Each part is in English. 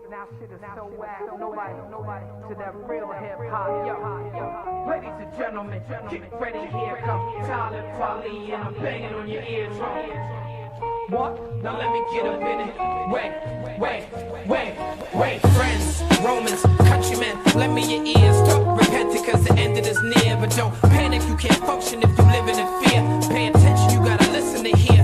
Now shit is so whack, nobody to that real hip hop. Yo, ladies and gentlemen, get ready, here comes Talib Kweli, and I'm banging on your eardrum. What? Now let me get up in it. Wait. Friends, Romans, countrymen, lend me your ears. Don't repent it cause the end is near. But don't panic, you can't function if you live in fear. Pay attention, you gotta listen to hear.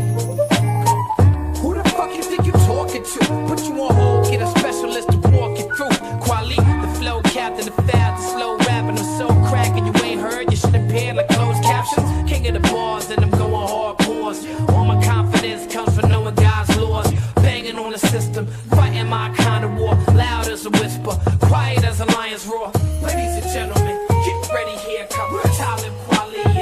Who the fuck you think you talking to? Put you on hold, get a specialist to walk you through. Kweli, the flow captain, the fad, the slow rapping. I'm so cracking, you ain't heard, you should appear like closed captions. King of the bars, and I'm going hardcores. All my confidence comes from knowing God's laws. Banging on the system, fighting my kind of war. Loud as a whisper, quiet as a lion's roar. Ladies and gentlemen, get ready, here comes Talib Kweli.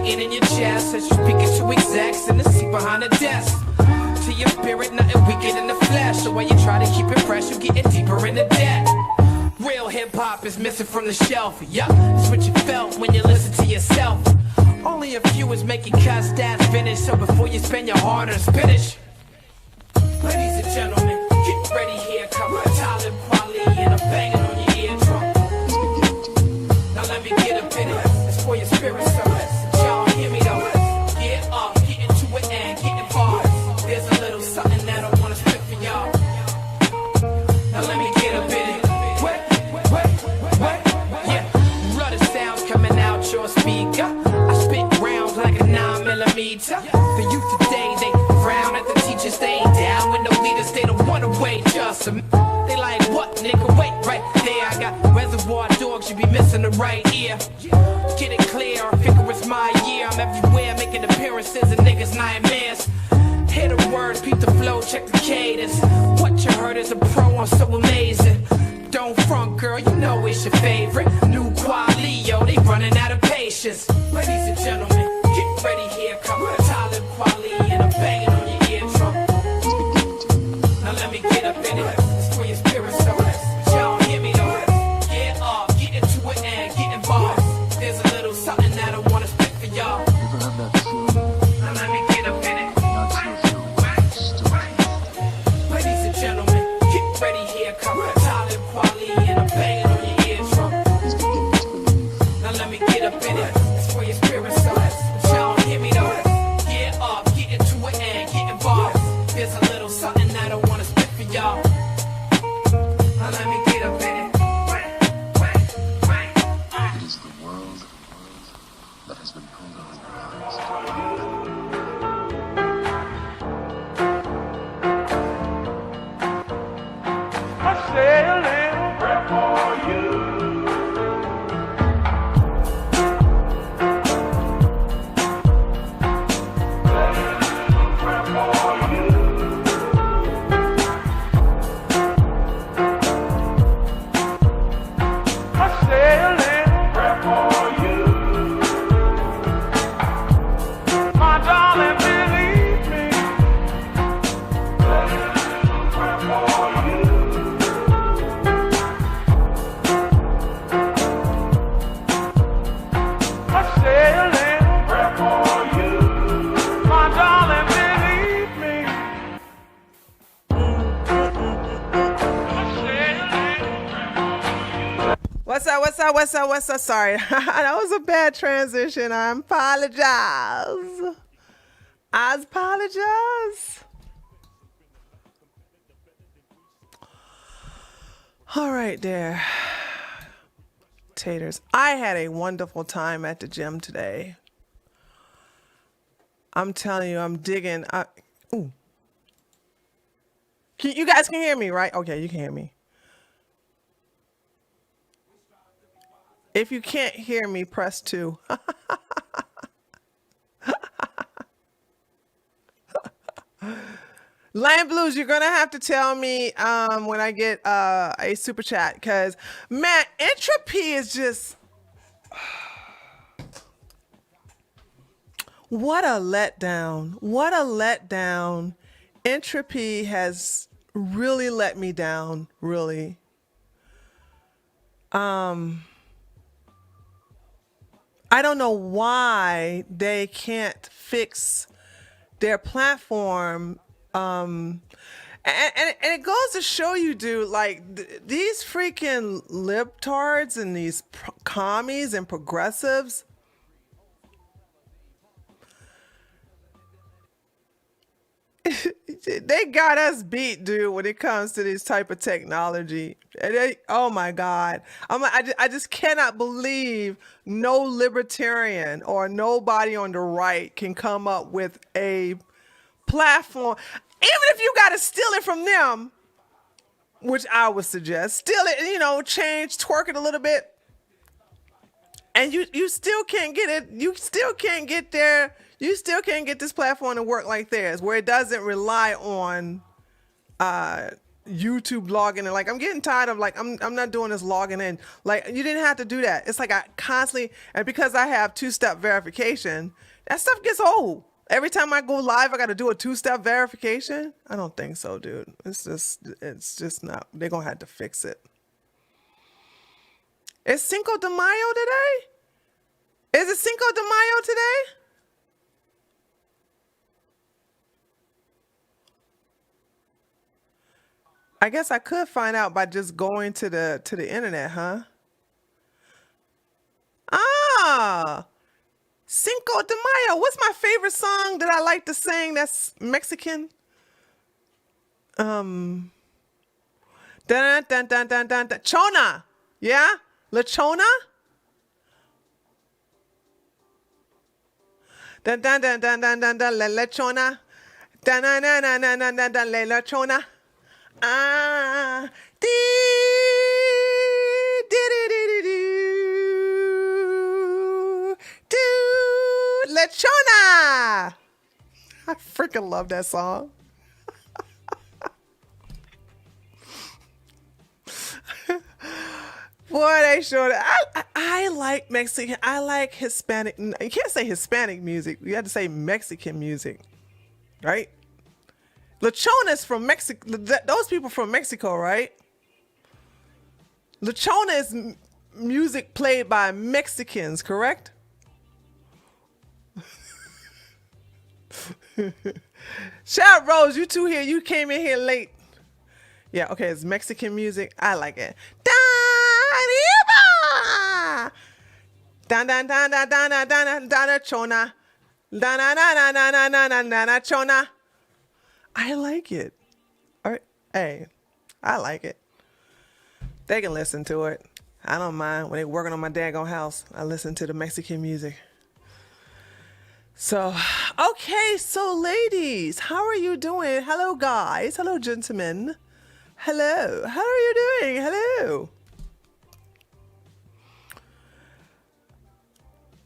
beating in your chest as you speaking to execs in the seat behind the desk. To your spirit, nothing weaker than the flesh. So while you try to keep it fresh, you're getting deeper in the debt. Real hip-hop is missing from the shelf. Yup, it's what you felt when you listen to yourself. Only a few is making cuts, that's finished. So before you spend your hard-earned spinach, ladies and gentlemen, get ready, here come Talib Kweli, and I'm banging on your eardrum. Now let me get up in it, it's for your spirit service. Y'all hear me though? Get up, get into it and get involved. There's a little something that I wanna spit for y'all. Now let me get up in it. Yeah, rudder sounds coming out your speaker. I spit rounds like a 9mm. The youth today, they frown at the teachers. They ain't down with no leaders. They don't wanna wait just a minute. They like, what, nigga? Wait right there. I got reservoir dogs, you be missing the right ear. Get it clear, I figure it's my year. I'm everywhere making appearances and niggas' nightmares. Hear the words, peep the flow, check the cadence. What you heard is a pro, I'm so amazing. Don't front, girl, you know it's your favorite. New quality, yo, they running out of patience. Ladies and gentlemen, get ready, here come Talib Kweli, and I'm banging on your eardrum. Now let me get up in it, it's for your spirit service. Y'all don't hear me though. Get up, get into it and get involved. There's a little something that I wanna spit for y'all. Now let me get up in it. Ladies and gentlemen, get ready, here come Talib Kweli, and I'm banging on your eardrum. Now let me get up in it, it's for your spirit service. Y'all don't hear me though. Get up, get into it and get involved. There's a little something that I wanna spit for y'all. Now let me get up in it. It is the world that has been polarized. I say a little prayer for you. I say a little prayer for you. My darling, believe me. A little prayer for you. I say a little prayer for you. My darling, believe me. I say a little prayer for you. What's up? Sorry. That was a bad transition. I apologize. All right, there. Taters. I had a wonderful time at the gym today. I'm telling you, I'm digging. Ooh. You guys can hear me, right? Okay, you can hear me. If you can't hear me, press 2. Lion Blues, you're gonna have to tell me when I get a super chat, because man, entropy is just what a letdown. What a letdown. Entropy has really let me down, really. I don't know why they can't fix their platform. And it goes to show you, dude, like these freaking libtards and these commies and progressives, they got us beat, dude, when it comes to this type of technology. And oh my God. I just cannot believe no libertarian or nobody on the right can come up with a platform. Even if you got to steal it from them, which I would suggest, steal it, change, twerk it a little bit. And you still can't get it. You still can't get there. You still can't get this platform to work like theirs, where it doesn't rely on, YouTube logging in. Like, I'm getting tired of, like, I'm not doing this logging in. Like, you didn't have to do that. It's like I constantly, and because I have two-step verification, that stuff gets old. Every time I go live, I got to do a two-step verification. I don't think so, dude. It's just not. They're gonna have to fix it. Is Cinco de Mayo today? Is it Cinco de Mayo today? I guess I could find out by just going to the internet, huh? Ah, Cinco de Mayo. What's my favorite song that I like to sing that's Mexican? Um, dun dun dun dun dun dun. Chona. Yeah? La Chona? Dun dun dun dun dun dun dun la Chona. Dun dun dun dun dun dun dun dun la Chona. Ah, dee, dee, dee, dee, dee, doo, doo, Lechona. I freaking love that song. Boy, they sure. I like Mexican. I like Hispanic. You can't say Hispanic music. You have to say Mexican music, right? Lechona's from Mexico. Those people from Mexico, right? Lechona is music played by Mexicans, correct? Shout out, Rose, you two here. You came in here late. Yeah, okay, it's Mexican music. I like it. Dan dan dan dan dan dan dan dan chona. Dan dan dan dan dan dan dan dan chona. I like it. All right. Hey, I like it. They can listen to it. I don't mind. When they're working on my daggone house, I listen to the Mexican music. So, okay. So, ladies, how are you doing? Hello, guys. Hello, gentlemen. Hello. How are you doing? Hello.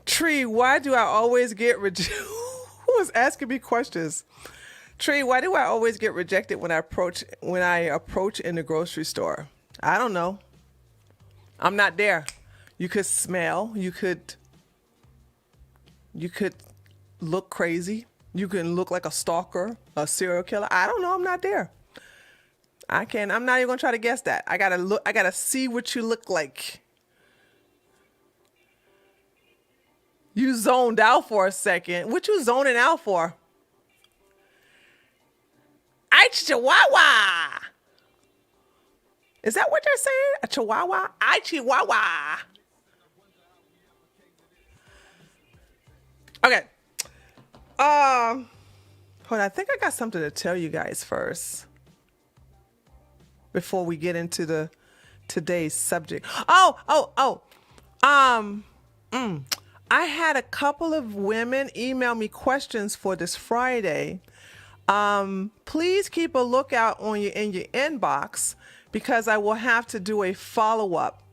Tree, why do I always get rejected? Who was asking me questions? Tree, why do I always get rejected when I approach in the grocery store? I don't know. I'm not there. You could smell. You could look crazy. You can look like a stalker, a serial killer. I don't know. I'm not there. I'm not even gonna try to guess that. I gotta see what you look like. You zoned out for a second. What you zoning out for? I chihuahua. Is that what you're saying? A chihuahua? I chihuahua. Okay. Hold on. I think I got something to tell you guys first before we get into today's subject. I had a couple of women email me questions for this Friday. Please keep a lookout in your inbox because I will have to do a follow-up.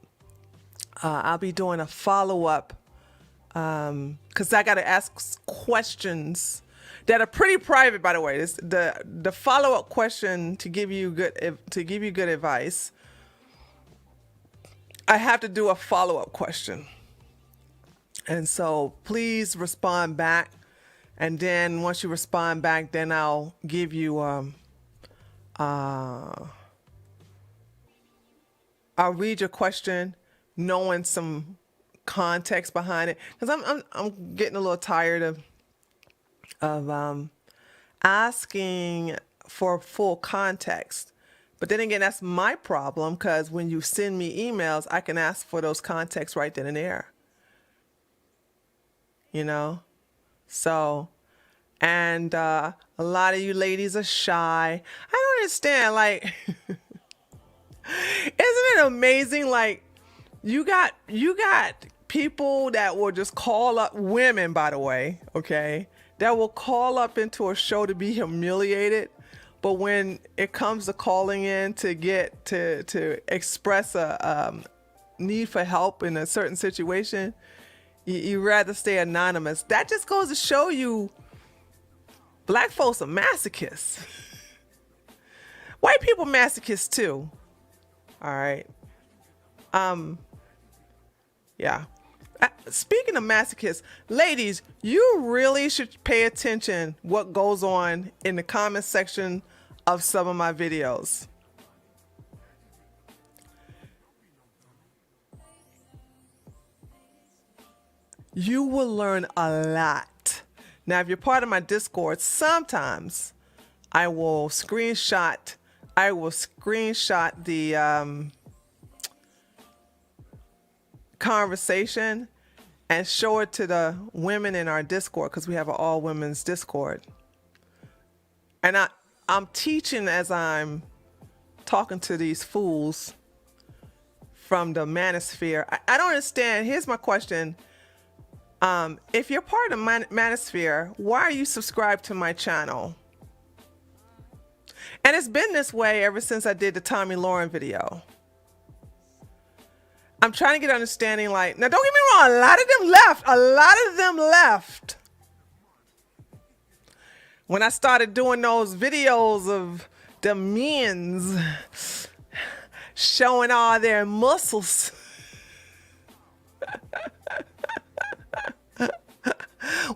I'll be doing a follow-up because I got to ask questions that are pretty private, by the way. The follow-up question to give you good advice. I have to do a follow-up question. And so please respond back. And then once you respond back, then I'll give you I'll read your question, knowing some context behind it, because I'm getting a little tired of asking for full context. But then again, that's my problem, because when you send me emails, I can ask for those contexts right then and there. You know? So, and a lot of you ladies are shy. I don't understand. Like, isn't it amazing? Like, you got people that will just call up, women, by the way, okay, that will call up into a show to be humiliated. But when it comes to calling in to get to express a need for help in a certain situation, you rather stay anonymous. That just goes to show you black folks are masochists. White people masochists too. All right. Yeah. Speaking of masochists, ladies, you really should pay attention what goes on in the comment section of some of my videos. You will learn a lot. Now, if you're part of my Discord, sometimes I will screenshot the conversation and show it to the women in our Discord, because we have an all women's Discord. And I'm teaching as I'm talking to these fools from the manosphere. I don't understand. Here's my question. If you're part of manosphere, why are you subscribed to my channel? And it's been this way ever since I did the Tommy Lauren video. I'm trying to get understanding, like, now don't get me wrong, a lot of them left. When I started doing those videos of the men's showing all their muscles.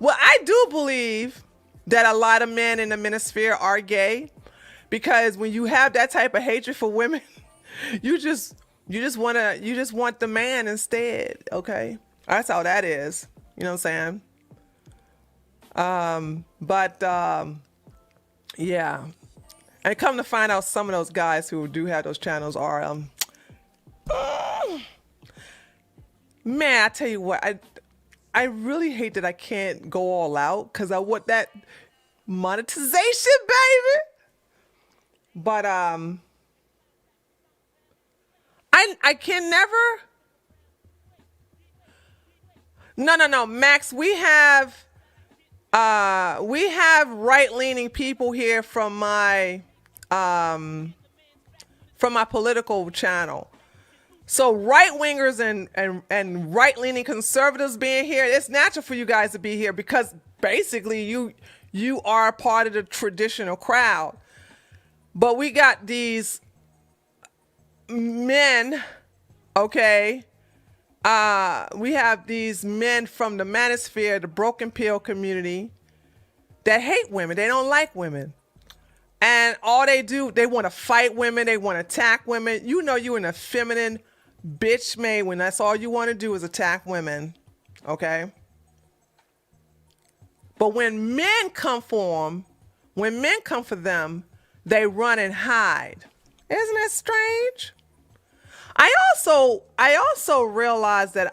Well, I do believe that a lot of men in the manosphere are gay, because when you have that type of hatred for women, you just want the man instead. Okay, that's how that is. You know what I'm saying? Yeah. And come to find out, some of those guys who do have those channels are man, I tell you what, I really hate that I can't go all out, because I want that monetization, baby. But I can never. No, Max, we have right-leaning people here from my political channel. So right-wingers and right-leaning conservatives being here, it's natural for you guys to be here, because basically you are part of the traditional crowd. But we got these men, okay? We have these men from the manosphere, the broken pill community, that hate women. They don't like women. And all they do, they want to fight women. They want to attack women. You know you're an effeminate bitch made when that's all you want to do is attack women, okay? But when men come for them, they run and hide. Isn't that strange? I also realized that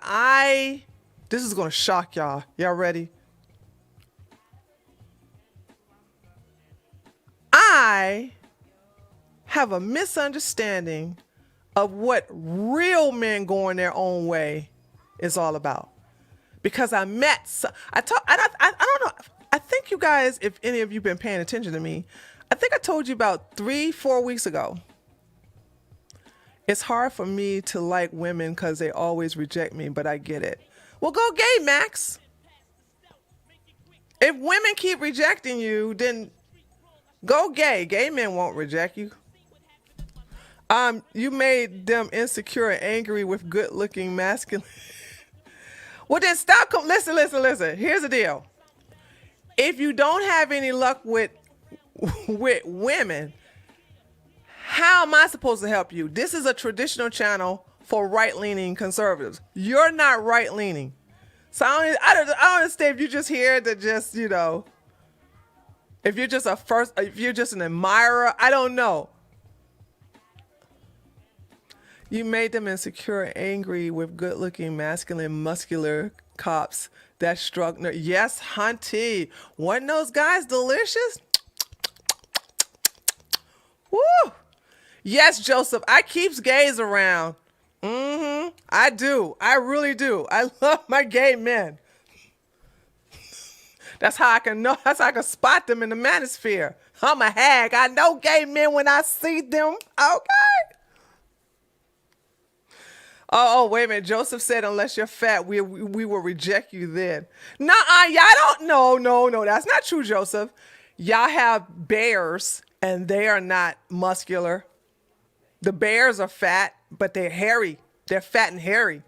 this is going to shock y'all. Y'all ready? I have a misunderstanding of what real men going their own way is all about. Because I met, I don't know, I think you guys, if any of you been paying attention to me, I think I told you about 3-4 weeks ago. It's hard for me to like women because they always reject me, but I get it. Well, go gay, Max. If women keep rejecting you, then go gay. Gay men won't reject you. You made them insecure and angry with good-looking masculine. Well, then stop. Listen. Here's the deal. If you don't have any luck with women, how am I supposed to help you? This is a traditional channel for right-leaning conservatives. You're not right-leaning. So I don't understand if you're just here to just, if you're just if you're just an admirer, I don't know. You made them insecure and angry with good-looking, masculine, muscular cops that struck. Yes, hunty. Weren't those guys delicious? Woo! Yes, Joseph. I keeps gays around. I do. I really do. I love my gay men. That's how I can know. That's how I can spot them in the manosphere. I'm a hag. I know gay men when I see them. Okay. Oh, wait a minute. Joseph said, unless you're fat, we will reject you then. Nuh-uh, y'all don't. No. That's not true, Joseph. Y'all have bears and they are not muscular. The bears are fat, but they're hairy. They're fat and hairy.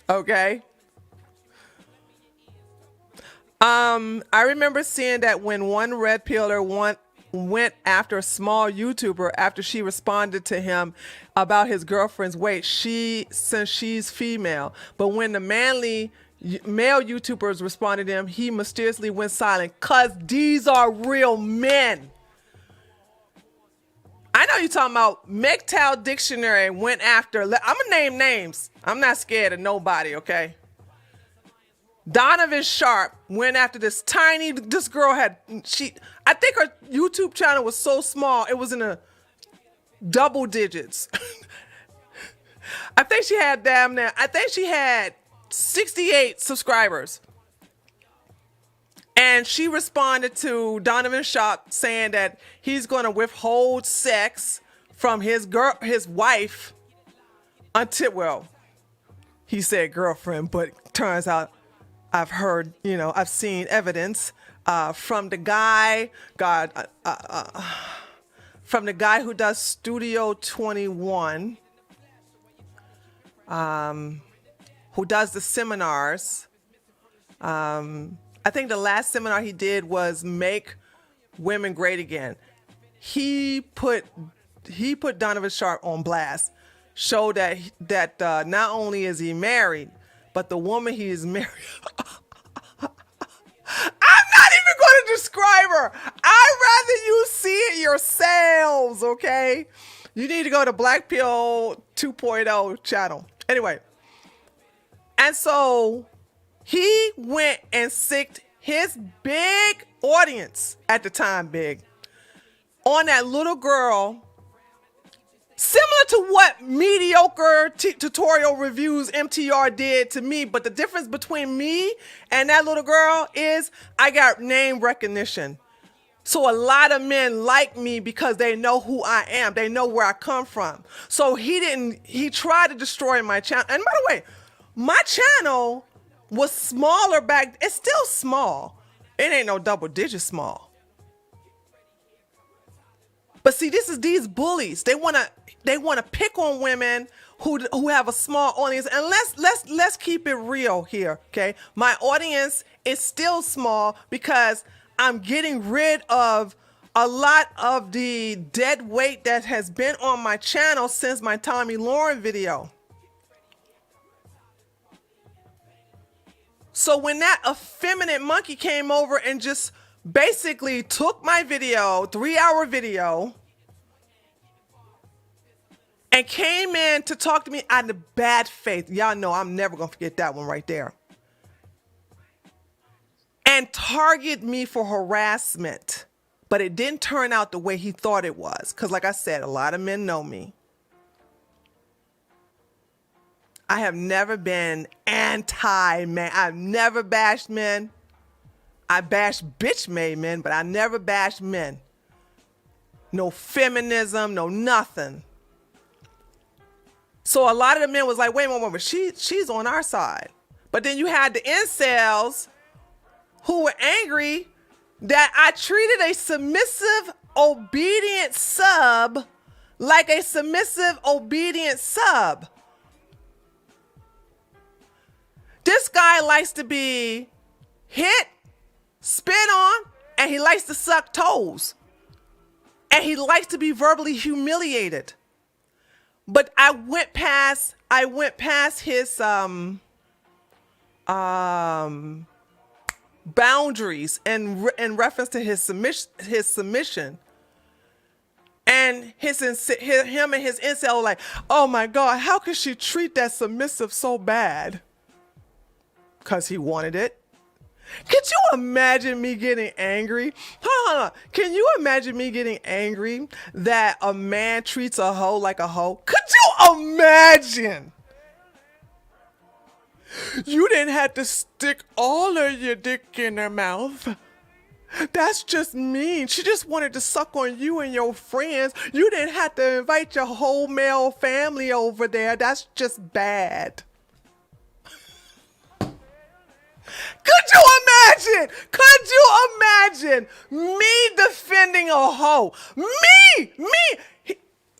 Okay. I remember seeing that when one red pillar went after a small YouTuber after she responded to him about his girlfriend's weight, since she's female. But when the male YouTubers responded to him, he mysteriously went silent, because these are real men. I know you're talking about MGTOW Dictionary went after, I'm going to name names. I'm not scared of nobody, okay? Donovan Sharp went after this girl I think her YouTube channel was so small, it was in the double digits. I think she had 68 subscribers. And she responded to Donovan Sharp saying that he's going to withhold sex from his wife until, well, he said girlfriend, but turns out I've heard, I've seen evidence from the guy, from the guy who does Studio 21, who does the seminars. I think the last seminar he did was Make Women Great Again. He put Donovan Sharp on blast, showed that not only is he married, but the woman he is married. I'm not even going to describe her. I'd rather you see it yourselves, okay? You need to go to Black Pill 2.0 channel. Anyway, and so he went and sicked his big audience at the time, on that little girl, similar to what mediocre tutorial reviews MTR did to me. But the difference between me and that little girl is I got name recognition. So a lot of men like me because they know who I am. They know where I come from. So he tried to destroy my channel. And by the way, my channel was smaller back. It's still small. It ain't no double digit small. But see, these bullies. They wanna pick on women who have a small audience. And let's keep it real here, okay? My audience is still small because I'm getting rid of a lot of the dead weight that has been on my channel since my Tommy Lauren video. So when that effeminate monkey came over and just basically took my video, 3-hour video, and came in to talk to me out of bad faith. Y'all know I'm never going to forget that one right there. And target me for harassment. But it didn't turn out the way he thought it was. Because like I said, a lot of men know me. I have never been anti-man. I've never bashed men. I bash bitch-made men, but I never bashed men. No feminism, no nothing. So a lot of the men was like, wait a moment, she's on our side. But then you had the incels who were angry that I treated a submissive, obedient sub like a submissive, obedient sub. This guy likes to be hit, spit on, and he likes to suck toes. And he likes to be verbally humiliated. But I went past his boundaries in reference to his submission. And him and his incel were like, oh my God, how could she treat that submissive so bad? Because he wanted it. Could you imagine me getting angry? Can you imagine me getting angry that a man treats a hoe like a hoe? Could you imagine? You didn't have to stick all of your dick in her mouth. That's just mean. She just wanted to suck on you and your friends. You didn't have to invite your whole male family over there. That's just bad. Could you it. Could you imagine me defending a hoe? Me.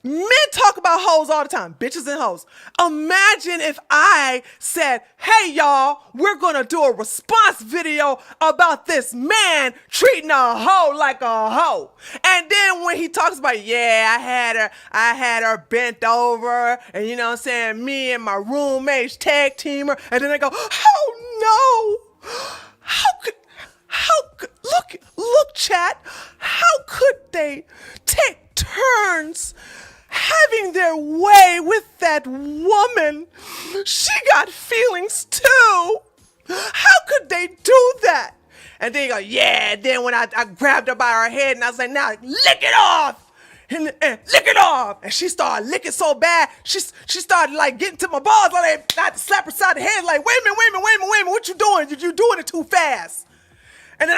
Men talk about hoes all the time, bitches and hoes. Imagine if I said, hey y'all, we're gonna do a response video about this man treating a hoe like a hoe. And then when he talks about, yeah, I had her bent over, and you know what I'm saying, me and my roommates tag team her, and then I go, oh no, how could, look chat, how could they take turns having their way with that woman? She got feelings too. How could they do that? And then you go, yeah. Then when I grabbed her by her head and I was like, now lick it off. And lick it off. And she started licking so bad, she started like getting to my balls. Like, I had to slap her side of the head like, wait a minute, what you doing? You're doing it too fast. And then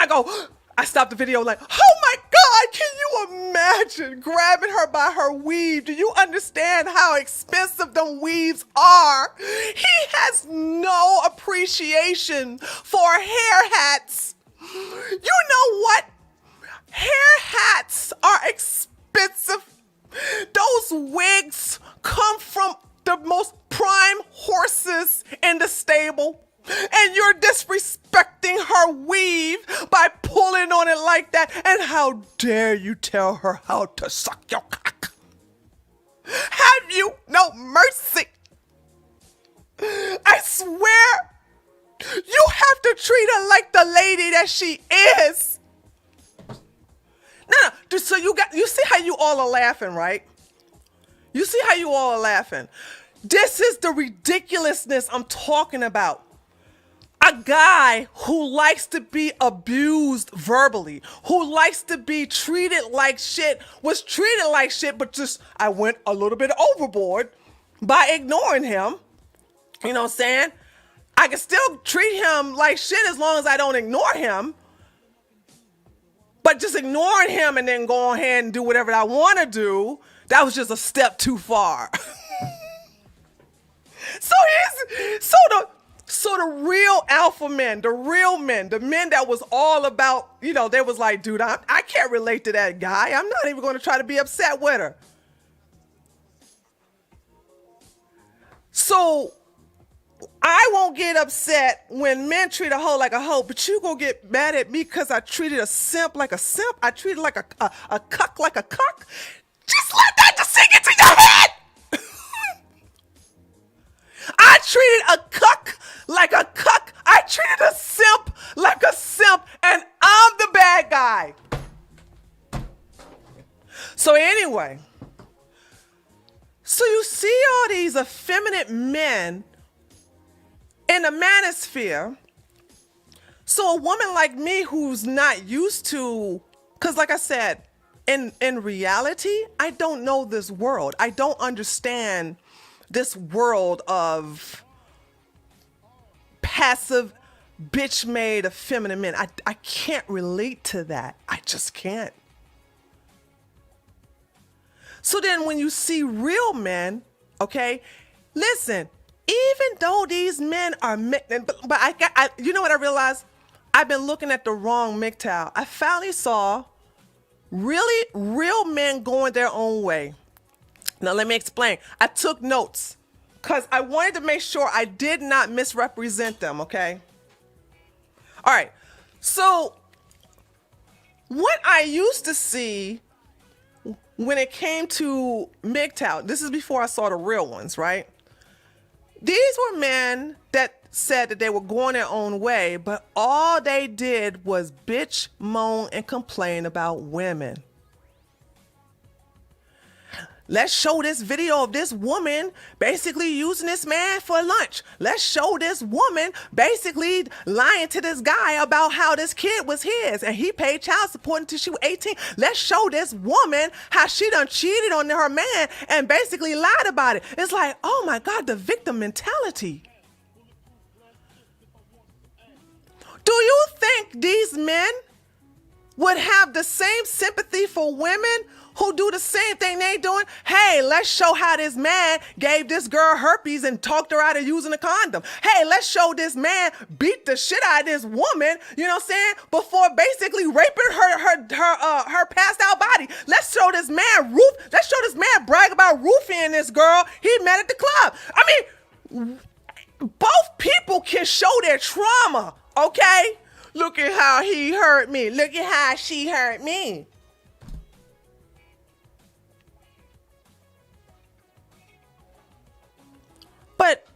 I stopped the video like, oh my God, can you imagine grabbing her by her weave? Do you understand how expensive them weaves are? He has no appreciation for hair hats. You know what? Hair hats are expensive. Those wigs come from the most prime horses in the stable. And you're disrespecting her weave by pulling on it like that. And how dare you tell her how to suck your cock? Have you no mercy? I swear, you have to treat her like the lady that she is. No. So you see how you all are laughing, right? You see how you all are laughing. This is the ridiculousness I'm talking about. A guy who likes to be abused verbally, who likes to be treated like shit, was treated like shit, but just I went a little bit overboard by ignoring him. You know what I'm saying? I can still treat him like shit as long as I don't ignore him. But just ignoring him and then go ahead and do whatever I want to do, that was just a step too far. So the real alpha men, the real men, the men that was all about, you know, they was like, dude, I can't relate to that guy. I'm not even going to try to be upset with her. So I won't get upset when men treat a hoe like a hoe, but you gonna get mad at me because I treated a simp like a simp. I treated like a cuck like a cuck. Just let that just sink into your head. I treated a cuck like a cuck. I treated a simp like a simp, and I'm the bad guy. So anyway, so you see all these effeminate men in the manosphere. So a woman like me who's not used to, because like I said, in reality, I don't know this world. I don't understand this world of passive, bitch-made, effeminate men. I can't relate to that. I just can't. So then when you see real men, okay, listen, even though these men are, but you know what I realized? I've been looking at the wrong MGTOW. I finally saw really real men going their own way. Now, let me explain. I took notes because I wanted to make sure I did not misrepresent them, okay? All right. So what I used to see when it came to MGTOW, this is before I saw the real ones, right? These were men that said that they were going their own way, but all they did was bitch, moan, and complain about women. Let's show this video of this woman basically using this man for lunch. Let's show this woman basically lying to this guy about how this kid was his and he paid child support until she was 18. Let's show this woman how she done cheated on her man and basically lied about it. It's like, oh my God, the victim mentality. Do you think these men would have the same sympathy for women who do the same thing they doing. Hey, let's show how this man gave this girl herpes and talked her out of using a condom. Hey, let's show this man beat the shit out of this woman, you know what I'm saying, before basically raping her passed out body. Let's show this man let's show this man brag about roofing this girl he met at the club. I mean, both people can show their trauma, okay? Look at how he hurt me. Look at how she hurt me. But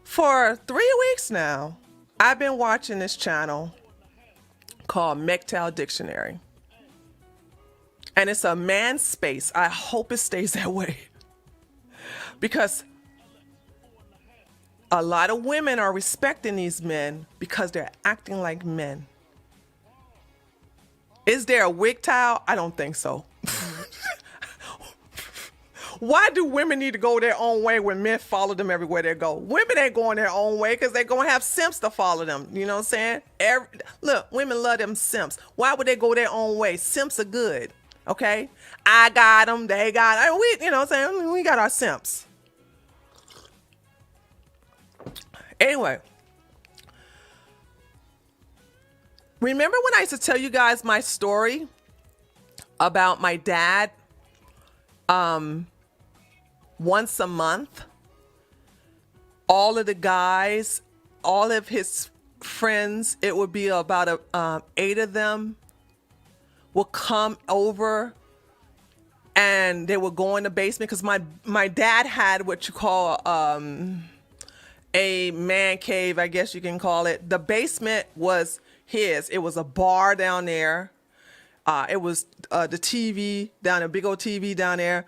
for 3 weeks now, I've been watching this channel called MGTOW Dictionary. And it's a man's space. I hope it stays that way. Because a lot of women are respecting these men because they're acting like men. Is there a WGTOW? I don't think so. Why do women need to go their own way when men follow them everywhere they go? Women ain't going their own way because they're going to have simps to follow them. You know what I'm saying? Look, women love them simps. Why would they go their own way? Simps are good, okay? I got them, they got them. You know what I'm saying? We got our simps. Anyway, remember when I used to tell you guys my story about my dad? Once a month, all of the guys, all of his friends, it would be about 8 of them, would come over and they would go in the basement because my dad had what you call a man cave, I guess you can call it. The basement was his. It was a bar down there. It was the TV down there, big old TV down there.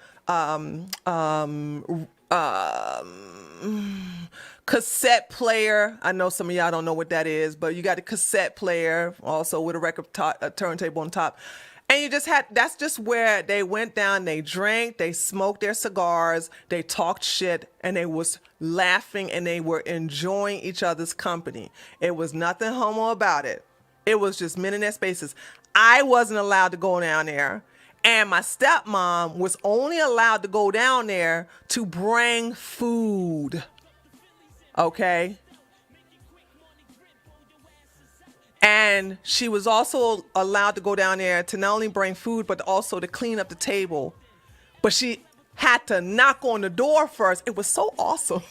Cassette player. I know some of y'all don't know what that is, but you got a cassette player also with a turntable on top. And you just that's just where they went down, they drank, they smoked their cigars, they talked shit, and they was laughing and they were enjoying each other's company. It was nothing homo about it. It was just men in their spaces. I wasn't allowed to go down there. And my stepmom was only allowed to go down there to bring food. Okay? And she was also allowed to go down there to not only bring food, but also to clean up the table. But she had to knock on the door first. It was so awesome.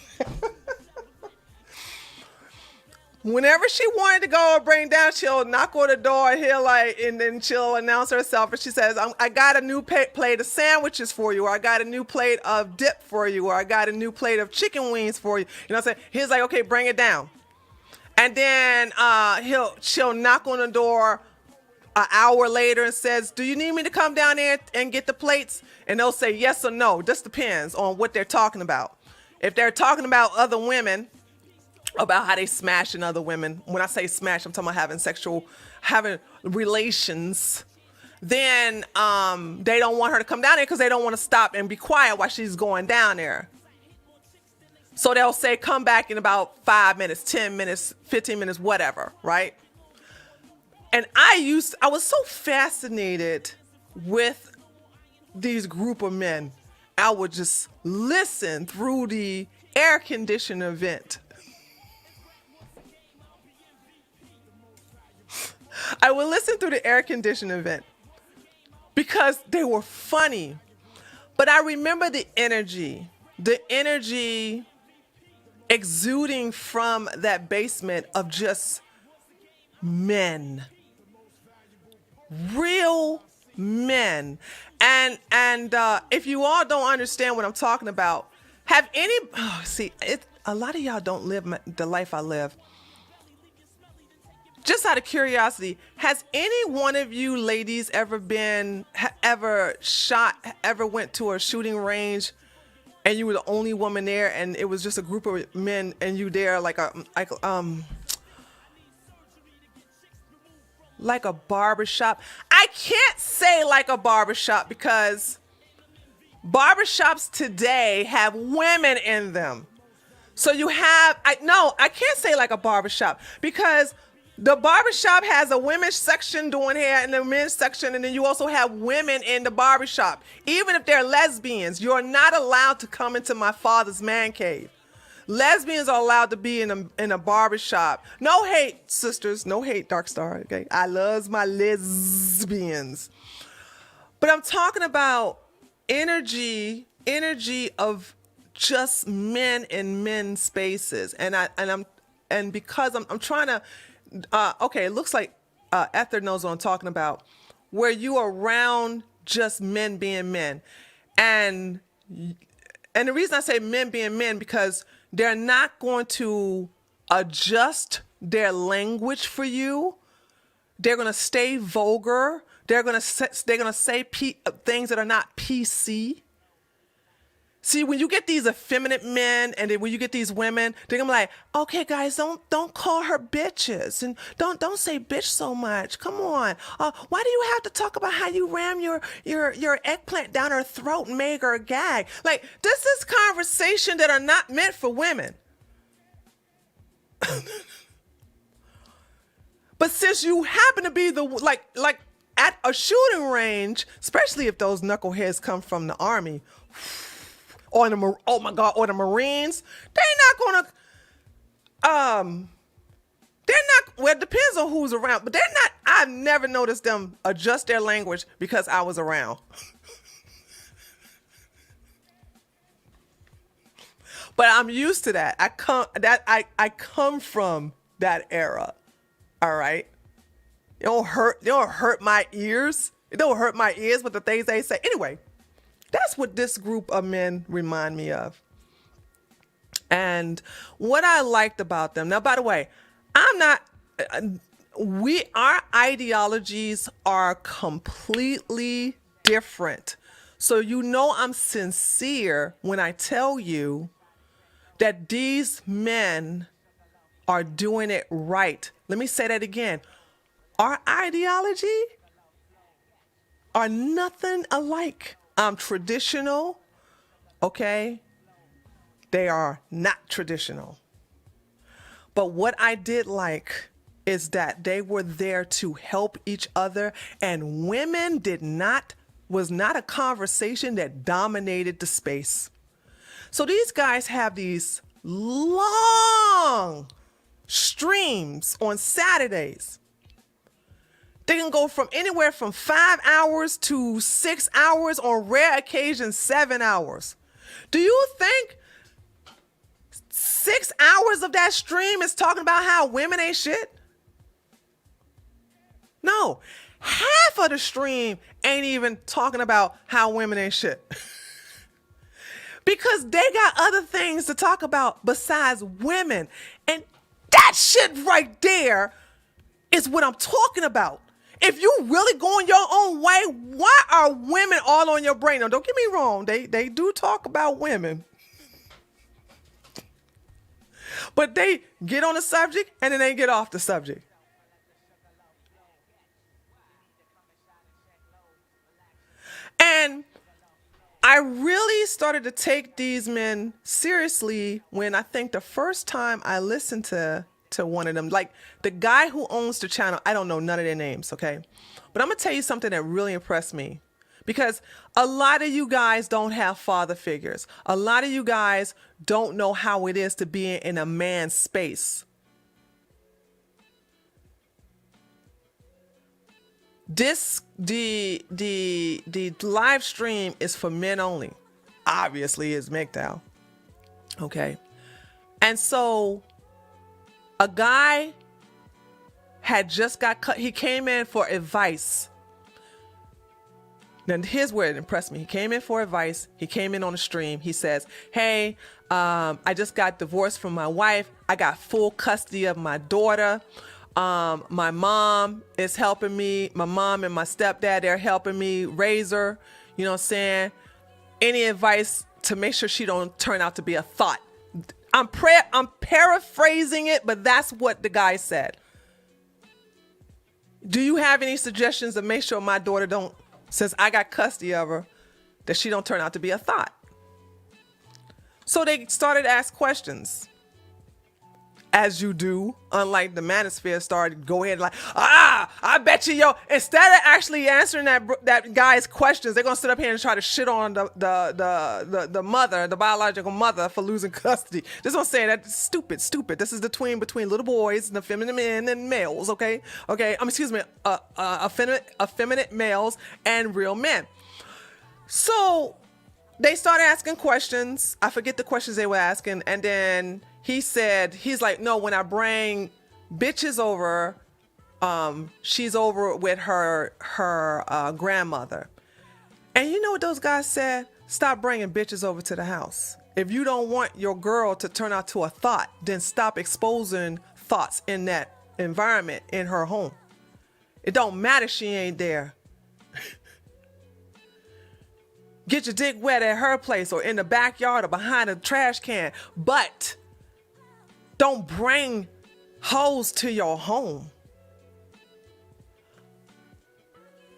Whenever she wanted to go or bring down, she'll knock on the door and then she'll announce herself. And she says, I got a new plate of sandwiches for you, or I got a new plate of dip for you, or I got a new plate of chicken wings for you. You know what I'm saying? He's like, okay, bring it down. And then she'll knock on the door an hour later and says, do you need me to come down there and get the plates? And they'll say yes or no. Just depends on what they're talking about. If they're talking about other women, about how they smashing other women. When I say smash, I'm talking about having relations. Then they don't want her to come down there because they don't want to stop and be quiet while she's going down there. So they'll say, come back in about 5 minutes, 10 minutes, 15 minutes, whatever, right? And I was so fascinated with these group of men. I would just listen through the air conditioning vent. I would listen through the air conditioning vent because they were funny. But I remember the energy exuding from that basement of just men, real men. And if you all don't understand what I'm talking about, a lot of y'all don't live the life I live. Just out of curiosity, has any one of you ladies ever went to a shooting range and you were the only woman there and it was just a group of men and you there like a barbershop? I can't say like a barbershop because barbershops today have women in them. So I can't say like a barbershop because The barbershop has a women's section doing hair and a men's section, and then you also have women in the barbershop. Even if they're lesbians, you're not allowed to come into my father's man cave. Lesbians are allowed to be in a barbershop. No hate, sisters. No hate, Dark Star. Okay, I loves my lesbians. But I'm talking about energy of just men in men's spaces, and because I'm trying to. Okay, it looks like Ether knows what I'm talking about, where you are around just men being men, and the reason I say men being men because they're not going to adjust their language for you. They're going to stay vulgar. They're going to say things that are not PC. See, when you get these effeminate men and then when you get these women, they're gonna be like, okay, guys, don't call her bitches and don't say bitch so much. Come on. Why do you have to talk about how you ram your eggplant down her throat and make her gag? Like, this is conversation that are not meant for women. But since you happen to be like at a shooting range, especially if those knuckleheads come from the army, or the Marines, well, it depends on who's around, but I've never noticed them adjust their language because I was around. But I'm used to that. I come from that era. All right. It don't hurt my ears. It don't hurt my ears with the things they say. Anyway, that's what this group of men remind me of. And what I liked about them. Now, by the way, our ideologies are completely different. So you know I'm sincere when I tell you that these men are doing it right. Let me say that again. Our ideology are nothing alike. I'm traditional, okay? They are not traditional. But what I did like is that they were there to help each other, and women was not a conversation that dominated the space. So these guys have these long streams on Saturdays. They can go from anywhere from 5 hours to 6 hours, on rare occasions, 7 hours. Do you think 6 hours of that stream is talking about how women ain't shit? No, half of the stream ain't even talking about how women ain't shit. Because they got other things to talk about besides women. And that shit right there is what I'm talking about. If you really going your own way, why are women all on your brain? Now, don't get me wrong. They do talk about women. But they get on the subject and then they get off the subject. And I really started to take these men seriously when I think the first time I listened to one of them, like the guy who owns the channel. I don't know none of their names, okay? But I'm gonna tell you something that really impressed me, because a lot of you guys don't have father figures. A lot of you guys don't know how it is to be in a man's space. The live stream is for men only. Obviously, it's MGTOW. Okay. And so a guy had just got cut. He came in for advice. Now, here's where it impressed me. He came in for advice. He came in on the stream. He says, hey, I just got divorced from my wife. I got full custody of my daughter. My mom is helping me. My mom and my stepdad, they're helping me raise her. You know what I'm saying? Any advice to make sure she don't turn out to be a thought? I'm paraphrasing it, but that's what the guy said. Do you have any suggestions to make sure my daughter don't, since I got custody of her, that she don't turn out to be a thought? So they started to ask questions. as you do, unlike the manosphere started go ahead like, I bet you, yo, instead of actually answering that guy's questions, they're gonna sit up here and try to shit on the mother, the biological mother, for losing custody. Just want to say that stupid. This is the tween between little boys and effeminate men and males, okay? Excuse me, effeminate males and real men. So they started asking questions. I forget the questions they were asking, and then he's like, no, when I bring bitches over, she's over with her grandmother. And you know what those guys said? Stop bringing bitches over to the house. If you don't want your girl to turn out to a thought, then stop exposing thoughts in that environment in her home. It don't matter she ain't there. Get your dick wet at her place or in the backyard or behind a trash can. But don't bring hoes to your home.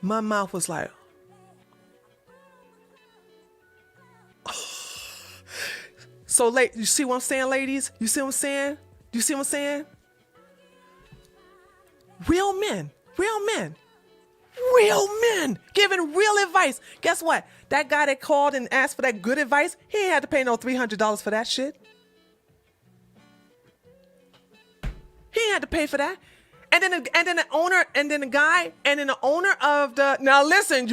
My mouth was like, so you see what I'm saying, ladies? You see what I'm saying? You see what I'm saying? Real men giving real advice. Guess what? That guy that called and asked for that good advice, he ain't had to pay no $300 for that shit. He ain't had to pay for that. And then the owner, and then the guy, and then the owner of the, now listen,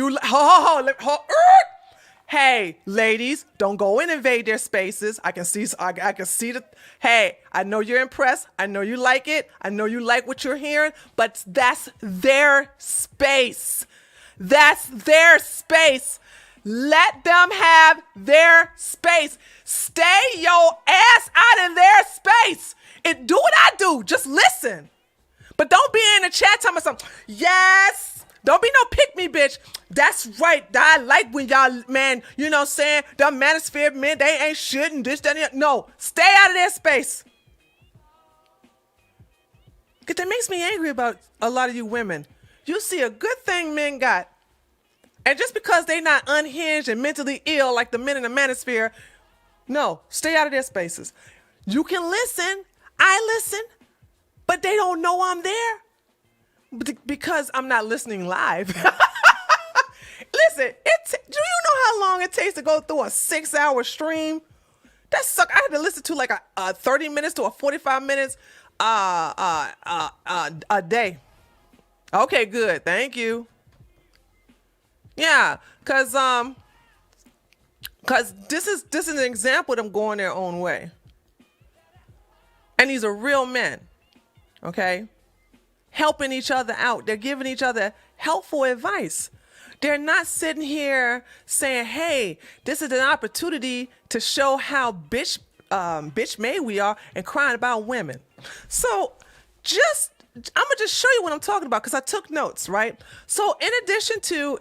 hey, ladies, don't go and invade their spaces. I can see the, hey, I know you're impressed. I know you like it. I know you like what you're hearing, but that's their space. That's their space. Let them have their space. Stay your ass out of their space. Do what I do. Just listen. But don't be in the chat telling me something. Yes. Don't be no pick me, bitch. That's right. I like when y'all, man, you know what I'm saying? The manosphere men, they ain't shit and this, that, and that. No. Stay out of their space. Because that makes me angry about a lot of you women. You see a good thing men got. And just because they not unhinged and mentally ill like the men in the manosphere, no, stay out of their spaces. You can listen. I listen. But they don't know I'm there because I'm not listening live. Listen, do you know how long it takes to go through a 6-hour stream? That suck. I had to listen to like a 30 minutes to a 45 minutes a day. Okay, good. Thank you. Yeah, cause this is an example of them going their own way. And these are real men. Okay? Helping each other out. They're giving each other helpful advice. They're not sitting here saying, hey, this is an opportunity to show how bitch made we are and crying about women. So I'm gonna just show you what I'm talking about because I took notes, right? So in addition to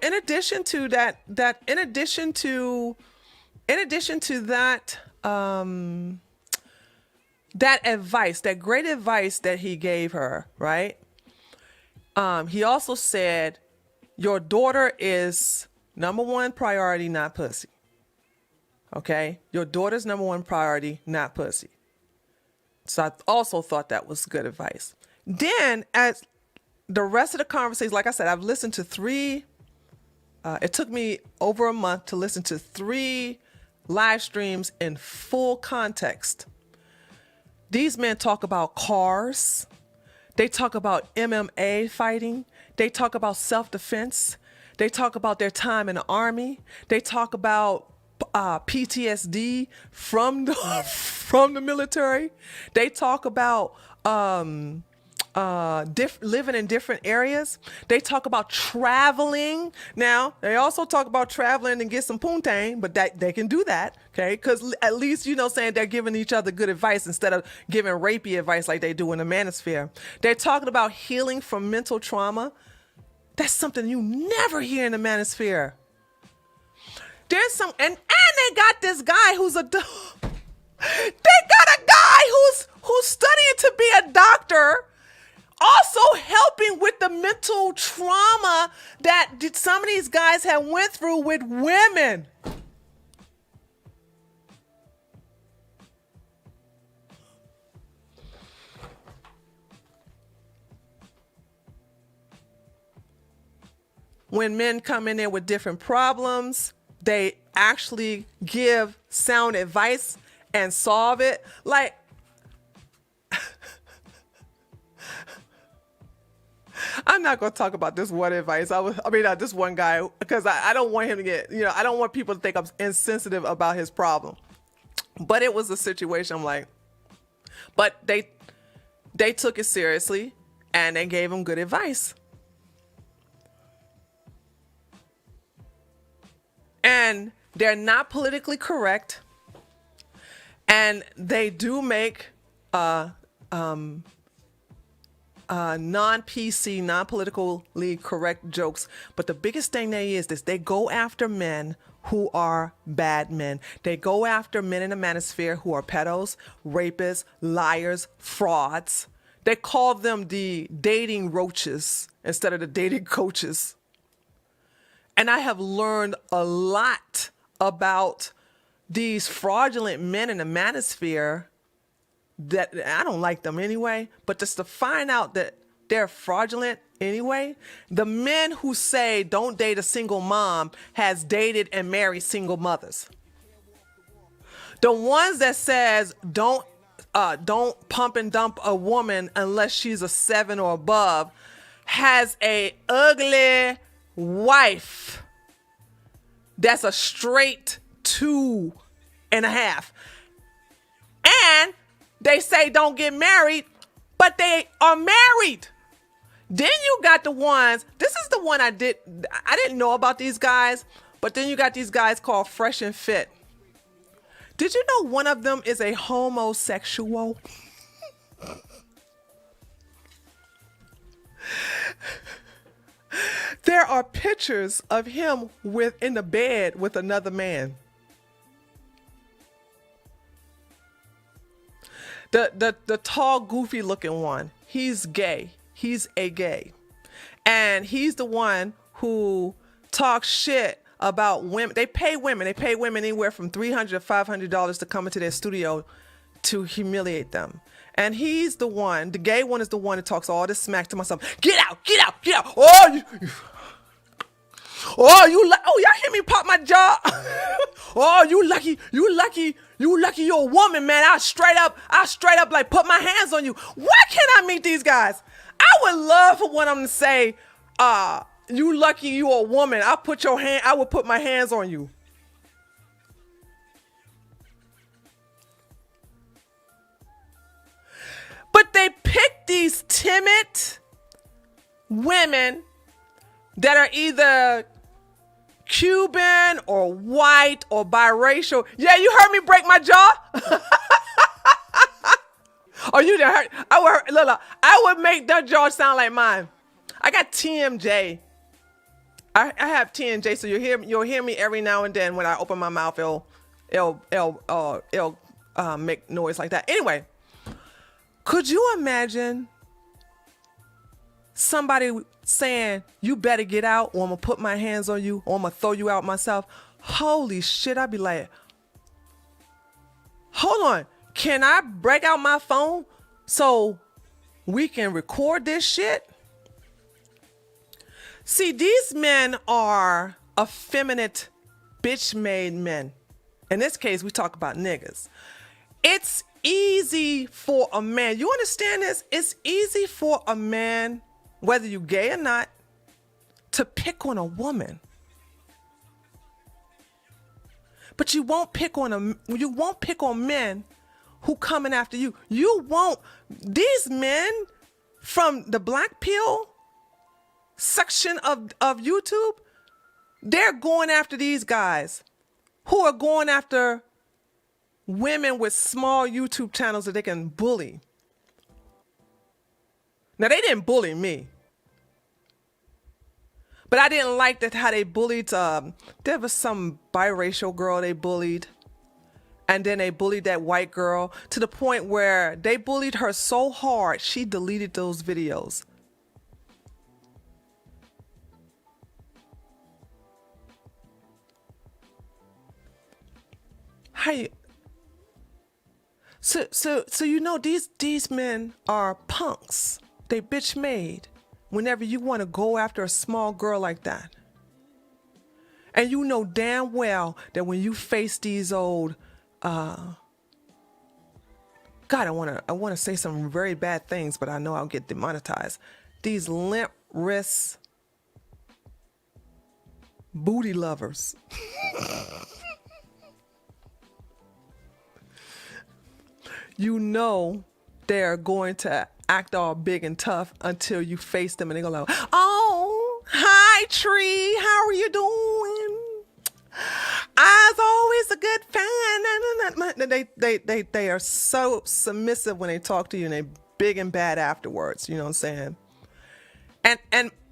that advice, that great advice that he gave her, right? He also said, your daughter is number one priority, not pussy. Okay? Your daughter's number one priority, not pussy. So I also thought that was good advice. Then as the rest of the conversation, like I said, I've listened to it took me over a month to listen to 3 live streams in full context. These men talk about cars. They talk about MMA fighting. They talk about self-defense. They talk about their time in the army. They talk about PTSD from the military. They talk about living in different areas. They talk about traveling. Now, they also talk about traveling and get some poontang, but that they can do that, okay? Because at least, saying they're giving each other good advice instead of giving rapey advice like they do in the manosphere. They're talking about healing from mental trauma. That's something you never hear in the manosphere. There's some, and they got this guy who's they got a guy who's studying to be a doctor, also helping with the mental trauma that some of these guys have went through with women. when men come in there with different problems, they actually give sound advice and solve it. Like, I'm not going to talk about this one advice. This one guy, because I don't want him to get, I don't want people to think I'm insensitive about his problem. But it was a situation I'm like, but they took it seriously and they gave him good advice. And they're not politically correct. And they do make non-PC, non-politically correct jokes. But the biggest thing they go after men who are bad men. They go after men in the manosphere who are pedos, rapists, liars, frauds. They call them the dating roaches instead of the dating coaches. And I have learned a lot about these fraudulent men in the manosphere that I don't like them anyway, but just to find out that they're fraudulent anyway. The men who say don't date a single mom has dated and married single mothers. The ones that says don't pump and dump a woman unless she's a 7 or above has a ugly wife that's a straight 2.5. And they say don't get married, but they are married. Then you got the ones, this is the one I didn't know about these guys, but then you got these guys called Fresh and Fit. Did you know one of them is a homosexual? There are pictures of him in the bed with another man. The tall, goofy looking one, he's gay. He's a gay. And he's the one who talks shit about women. They pay women anywhere from $300 to $500 to come into their studio to humiliate them. And he's the gay one is the one that talks all this smack to myself. Get out, get out, get out. Y'all hear me pop my jaw? Oh, you lucky you're a woman, man. I straight up like put my hands on you. Why can't I meet these guys? I would love for one of them to say, you lucky you a woman. I would put my hands on you. But they pick these timid women that are either Cuban or white or biracial. Yeah, you heard me break my jaw? Oh, you didn't heard? I would make that jaw sound like mine. I got TMJ. I have TMJ, so you'll hear me every now and then when I open my mouth. It'll make noise like that. Anyway, could you imagine somebody saying, you better get out or I'm going to put my hands on you or I'm going to throw you out myself? Holy shit, I'd be like, hold on. Can I break out my phone so we can record this shit? See, these men are effeminate, bitch-made men. In this case, we talk about niggas. It's easy for a man. You understand this? It's easy for a man, whether you gay or not, to pick on a woman. But you won't pick on men who coming after you. You won't. These men from the black pill section of YouTube, they're going after these guys who are going after women with small YouTube channels that they can bully. Now, they didn't bully me, but I didn't like that how they bullied. There was some biracial girl they bullied, and then they bullied that white girl to the point where they bullied her so hard she deleted those videos. So you know these men are punks. They bitch made whenever you want to go after a small girl like that. And you know damn well that when you face these old, God, I wanna say some very bad things, but I know I'll get demonetized. These limp wrists, booty lovers. You know they're going to act all big and tough until you face them and they go like, oh, hi Tree, how are you doing? I was always a good fan. They are so submissive when they talk to you and they big and bad afterwards, you know what I'm saying?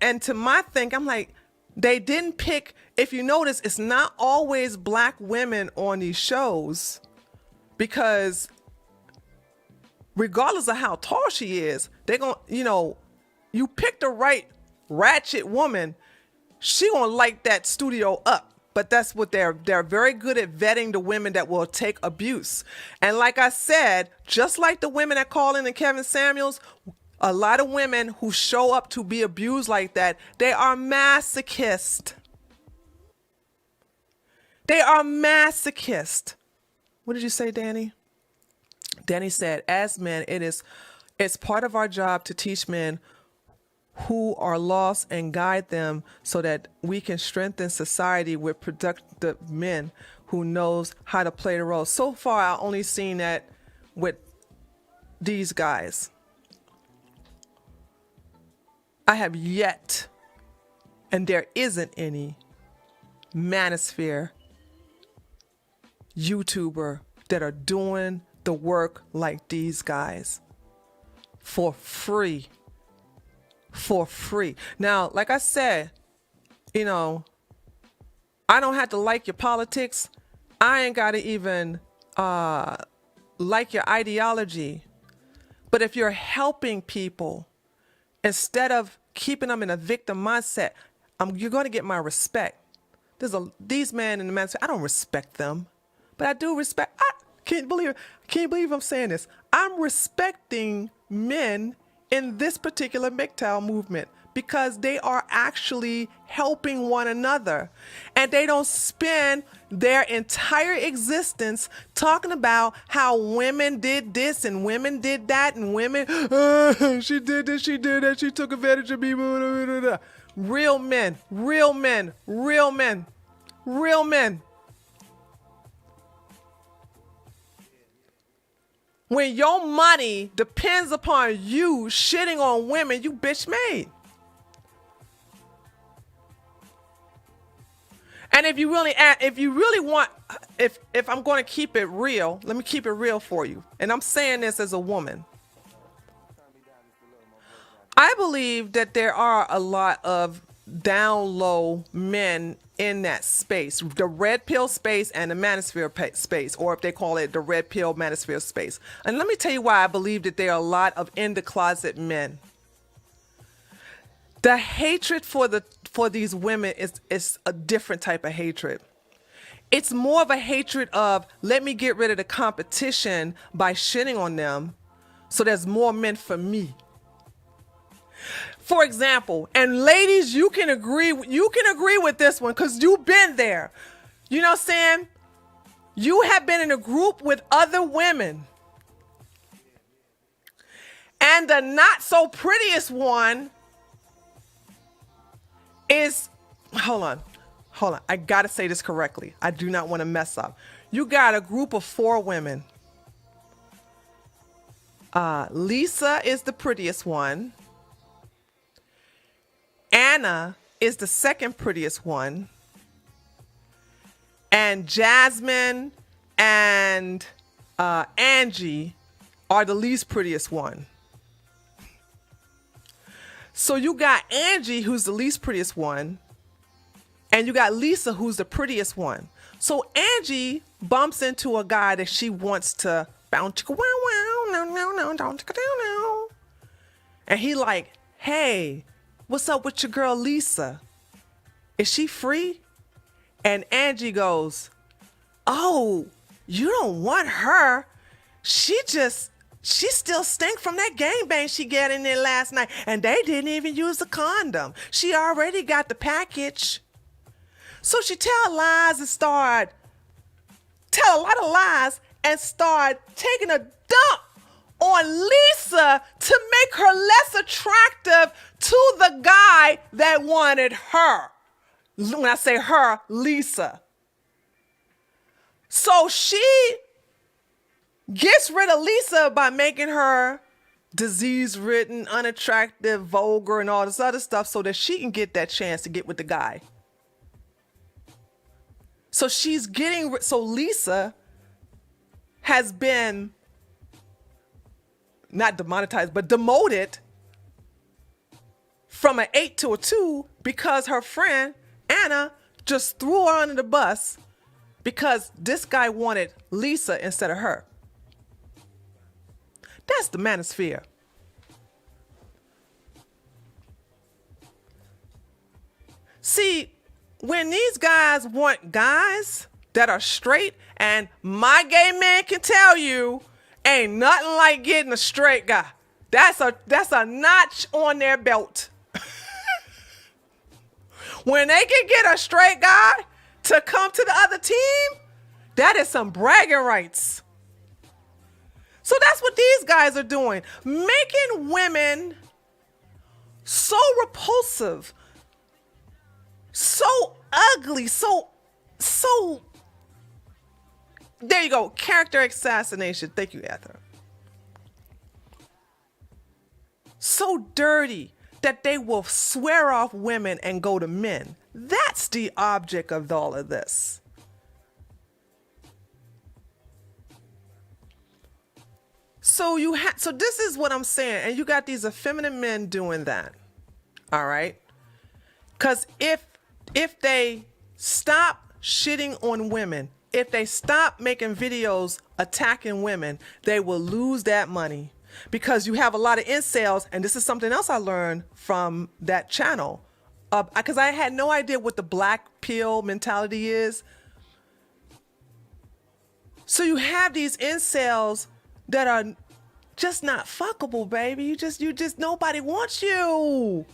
And to my think, I'm like, they didn't pick, if you notice, it's not always black women on these shows because regardless of how tall she is, they're going to, you pick the right ratchet woman, she going to light that studio up. But that's what they're very good at vetting the women that will take abuse. And like I said, just like the women that call in and Kevin Samuels, a lot of women who show up to be abused like that, they are masochist. They are masochist. What did you say, Danny? Danny said, as men, it's part of our job to teach men who are lost and guide them so that we can strengthen society with productive men who knows how to play the role. So far, I've only seen that with these guys. I have yet, and there isn't any manosphere YouTuber that are doing the work like these guys for free. For free. Now, like I said, I don't have to like your politics. I ain't got to even like your ideology. But if you're helping people, instead of keeping them in a victim mindset, you're going to get my respect. These men in the mindset, I don't respect them, but I do respect. I can't believe I'm saying this. I'm respecting men in this particular MGTOW movement because they are actually helping one another, and they don't spend their entire existence talking about how women did this and women did that and women, she did this, she did that, she took advantage of me. Real men, real men, real men, real men. When your money depends upon you shitting on women, you bitch made. And if you really want, if I'm going to keep it real, let me keep it real for you. And I'm saying this as a woman. I believe that there are a lot of down low men in that space, the red pill space and the manosphere space, or if they call it the red pill manosphere space. And let me tell you why I believe that there are a lot of in the closet men. The hatred for these women is a different type of hatred. It's more of a hatred of, let me get rid of the competition by shitting on them so there's more men for me. For example, and ladies, you can agree with this one because you've been there. You know what I'm saying? You have been in a group with other women. And the not so prettiest one is, hold on. I got to say this correctly. I do not want to mess up. You got a group of 4 women. Lisa is the prettiest one. Anna is the second prettiest one. And Jasmine and Angie are the least prettiest one. So you got Angie, who's the least prettiest one, and you got Lisa, who's the prettiest one. So Angie bumps into a guy that she wants to bounce, and he like, hey, what's up with your girl Lisa? Is she free? And Angie goes, oh, you don't want her. She still stink from that gangbang she got in there last night. And they didn't even use a condom. She already got the package. So she tell lies and tell a lot of lies and start taking a dump on Lisa to make her less attractive to the guy that wanted her. When I say her, Lisa. So she gets rid of Lisa by making her disease-ridden, unattractive, vulgar, and all this other stuff so that she can get that chance to get with the guy. So so Lisa has been not demonetized, but demoted from an 8 to a 2 because her friend Anna just threw her under the bus because this guy wanted Lisa instead of her. That's the manosphere. See, when these guys want guys that are straight, and my gay man can tell you, ain't nothing like getting a straight guy. That's a notch on their belt. When they can get a straight guy to come to the other team, that is some bragging rights. So that's what these guys are doing, making women so repulsive, so ugly, so there you go, character assassination. Thank you, Ether. So dirty that they will swear off women and go to men. That's the object of all of this. So this is what I'm saying, and you got these effeminate men doing that. All right? Because if they stop shitting on women, if they stop making videos attacking women, they will lose that money. Because you have a lot of incels, and this is something else I learned from that channel. Because I had no idea what the black pill mentality is. So you have these incels that are just not fuckable, baby. You just nobody wants you.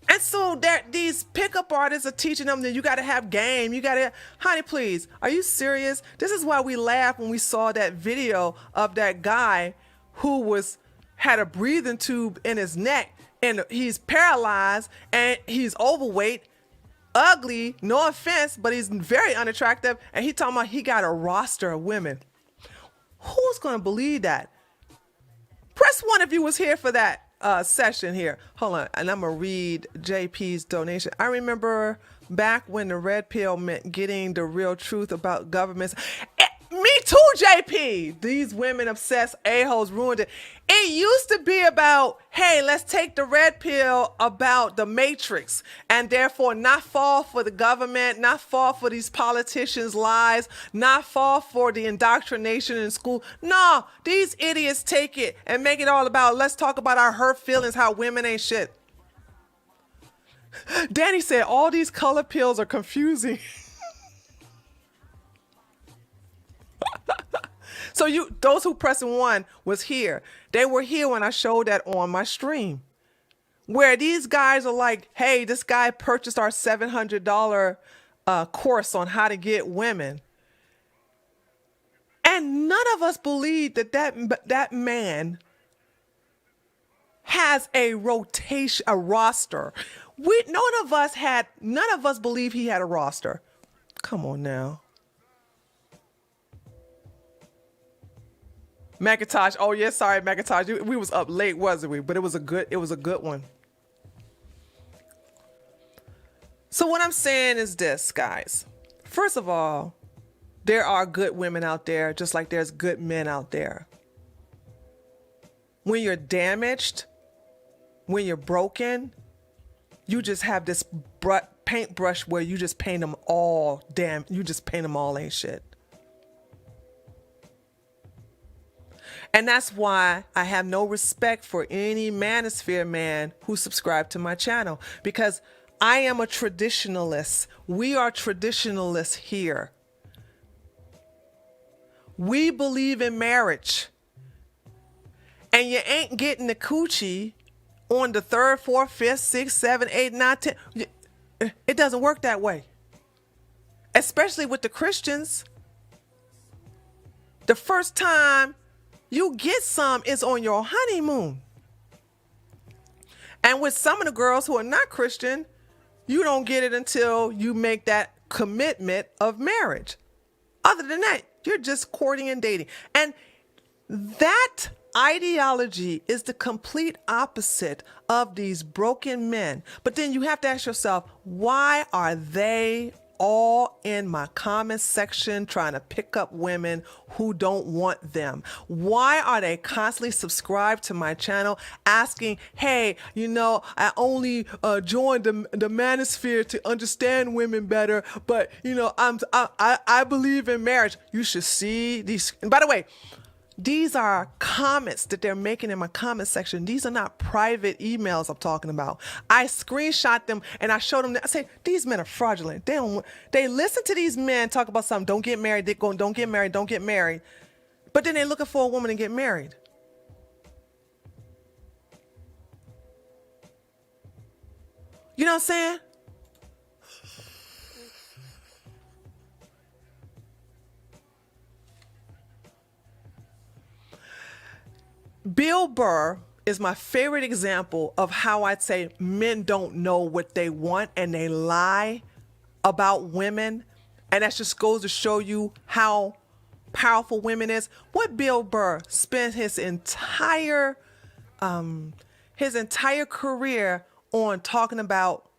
And so these pickup artists are teaching them that you got to have game. You got to, honey, please, are you serious? This is why we laughed when we saw that video of that guy who had a breathing tube in his neck, and he's paralyzed, and he's overweight, ugly, no offense, but he's very unattractive, and he talking about he got a roster of women. Who's going to believe that? Press 1 if you was here for that session here. Hold on, and I'm going to read JP's donation. I remember back when the red pill meant getting the real truth about governments. Me too, JP. These women obsessed a-holes ruined it. It used to be about, hey, let's take the red pill about the matrix and therefore not fall for the government, not fall for these politicians' lies, not fall for the indoctrination in school. No, these idiots take it and make it all about, let's talk about our hurt feelings, how women ain't shit. Danny said, all these color pills are confusing. So those who pressing 1 was here. They were here when I showed that on my stream, where these guys are like, hey, this guy purchased our $700 course on how to get women. And none of us believe that man has a roster. None of us believe he had a roster. Come on now. Macintosh. Oh yeah, sorry, Macintosh. We was up late, wasn't we? But it was a good one. So what I'm saying is this, guys. First of all, there are good women out there, just like there's good men out there. When you're damaged, when you're broken, you just have this paintbrush where you just paint them all ain't shit. And that's why I have no respect for any manosphere man who subscribed to my channel, because I am a traditionalist. We are traditionalists here. We believe in marriage. And you ain't getting the coochie on the 3rd, 4th, 5th, 6th, 7th, 8th, 9th, 10th. it doesn't work that way. Especially with the Christians. The first time you get some is on your honeymoon. And with some of the girls who are not Christian, you don't get it until you make that commitment of marriage. Other than that, you're just courting and dating. And that ideology is the complete opposite of these broken men. But then you have to ask yourself, why are they all in my comment section trying to pick up women who don't want them? Why are they constantly subscribed to my channel asking, hey, I only joined the manosphere to understand women better, but I believe in marriage. You should see these. And by the way, these are comments that they're making in my comment section. These are not private emails I'm talking about. I screenshot them and I showed them. I say, these men are fraudulent. They listen to these men talk about something. Don't get married. They're going, don't get married. Don't get married. But then they're looking for a woman to get married. You know what I'm saying? Bill Burr is my favorite example of how I'd say men don't know what they want and they lie about women. And that just goes to show you how powerful women is. What Bill Burr spent his entire career on talking about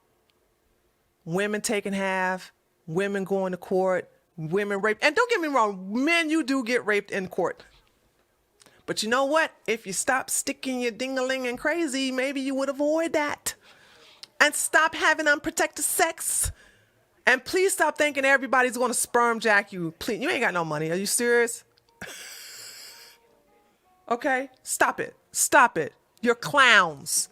women taking half, women going to court, women raped. And don't get me wrong, men, you do get raped in court. But you know what? If you stop sticking your ding-a-ling and crazy, maybe you would avoid that. And stop having unprotected sex. And please stop thinking everybody's going to sperm jack you. Please, you ain't got no money. Are you serious? Okay? Stop it. Stop it. You're clowns.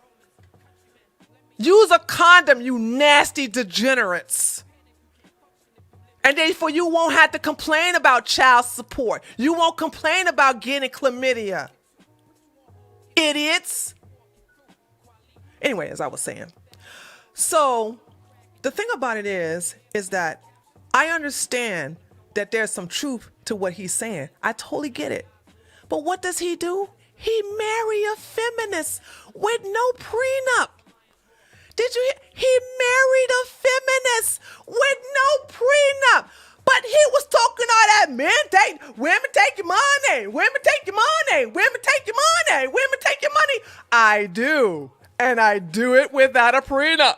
Use a condom, you nasty degenerates. And therefore, you won't have to complain about child support. You won't complain about getting chlamydia. Idiots. Anyway, as I was saying. So, the thing about it is that I understand that there's some truth to what he's saying. I totally get it. But what does he do? He marry a feminist with no prenup. Did you hear? He married a feminist with no prenup. But he was talking all that women take your money, women take your money, women take your money, women take your money. I do. And I do it without a prenup.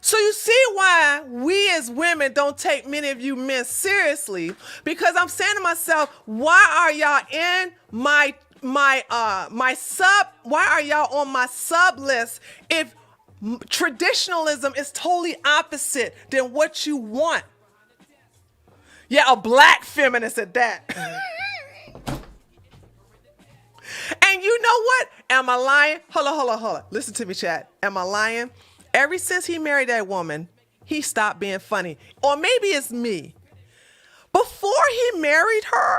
So you see why we as women don't take many of you men seriously, because I'm saying to myself, why are y'all in my sub? Why are y'all on my sub list if traditionalism is totally opposite than what you want? Yeah, a black feminist at that. And you know what? Am I lying? Hold on. Listen to me, chat. Am I lying? Ever since he married that woman, he stopped being funny. Or maybe it's me. Before he married her,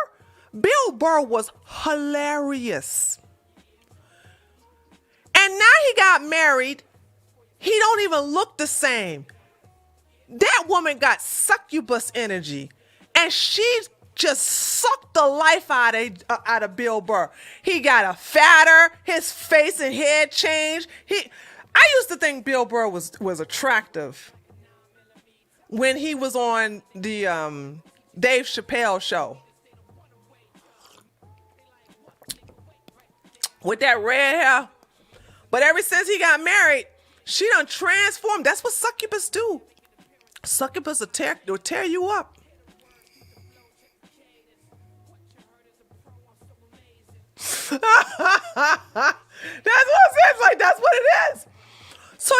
Bill Burr was hilarious. And now he got married, he don't even look the same. That woman got succubus energy, and she just sucked the life out of Bill Burr. He got a fatter, his face and head changed. I used to think Bill Burr was attractive when he was on the Dave Chappelle show. With that red hair. But ever since he got married, she done transformed. That's what succubus do. Succubus will tear you up. That's what it says. Like, that's what it is. So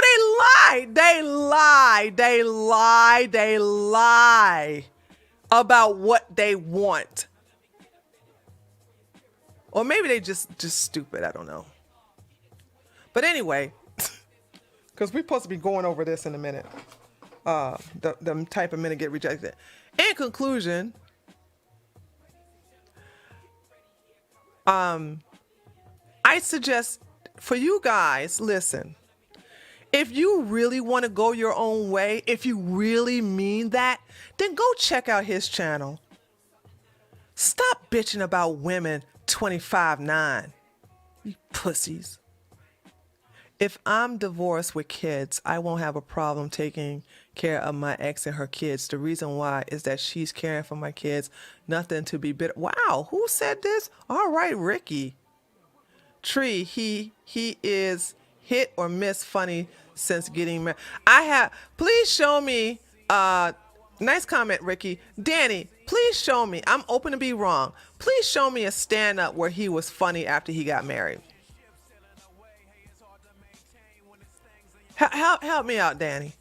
they lie about what they want. Or maybe they just stupid. I don't know. But anyway, because we're supposed to be going over this in a minute. The type of men that get rejected. In conclusion, I suggest for you guys, listen, If you really want to go your own way, if you really mean that, then go check out his channel. Stop bitching about women 25-9. You pussies. If I'm divorced with kids, I won't have a problem taking care of my ex and her kids. The reason why is that she's caring for my kids. Nothing to be bitter. Wow, who said this? All right, Ricky. Tree, he is hit or miss funny since getting married. Please show me, nice comment, Ricky. Danny, please show me, I'm open to be wrong. Please show me a stand-up where he was funny after he got married. Help me out, Danny.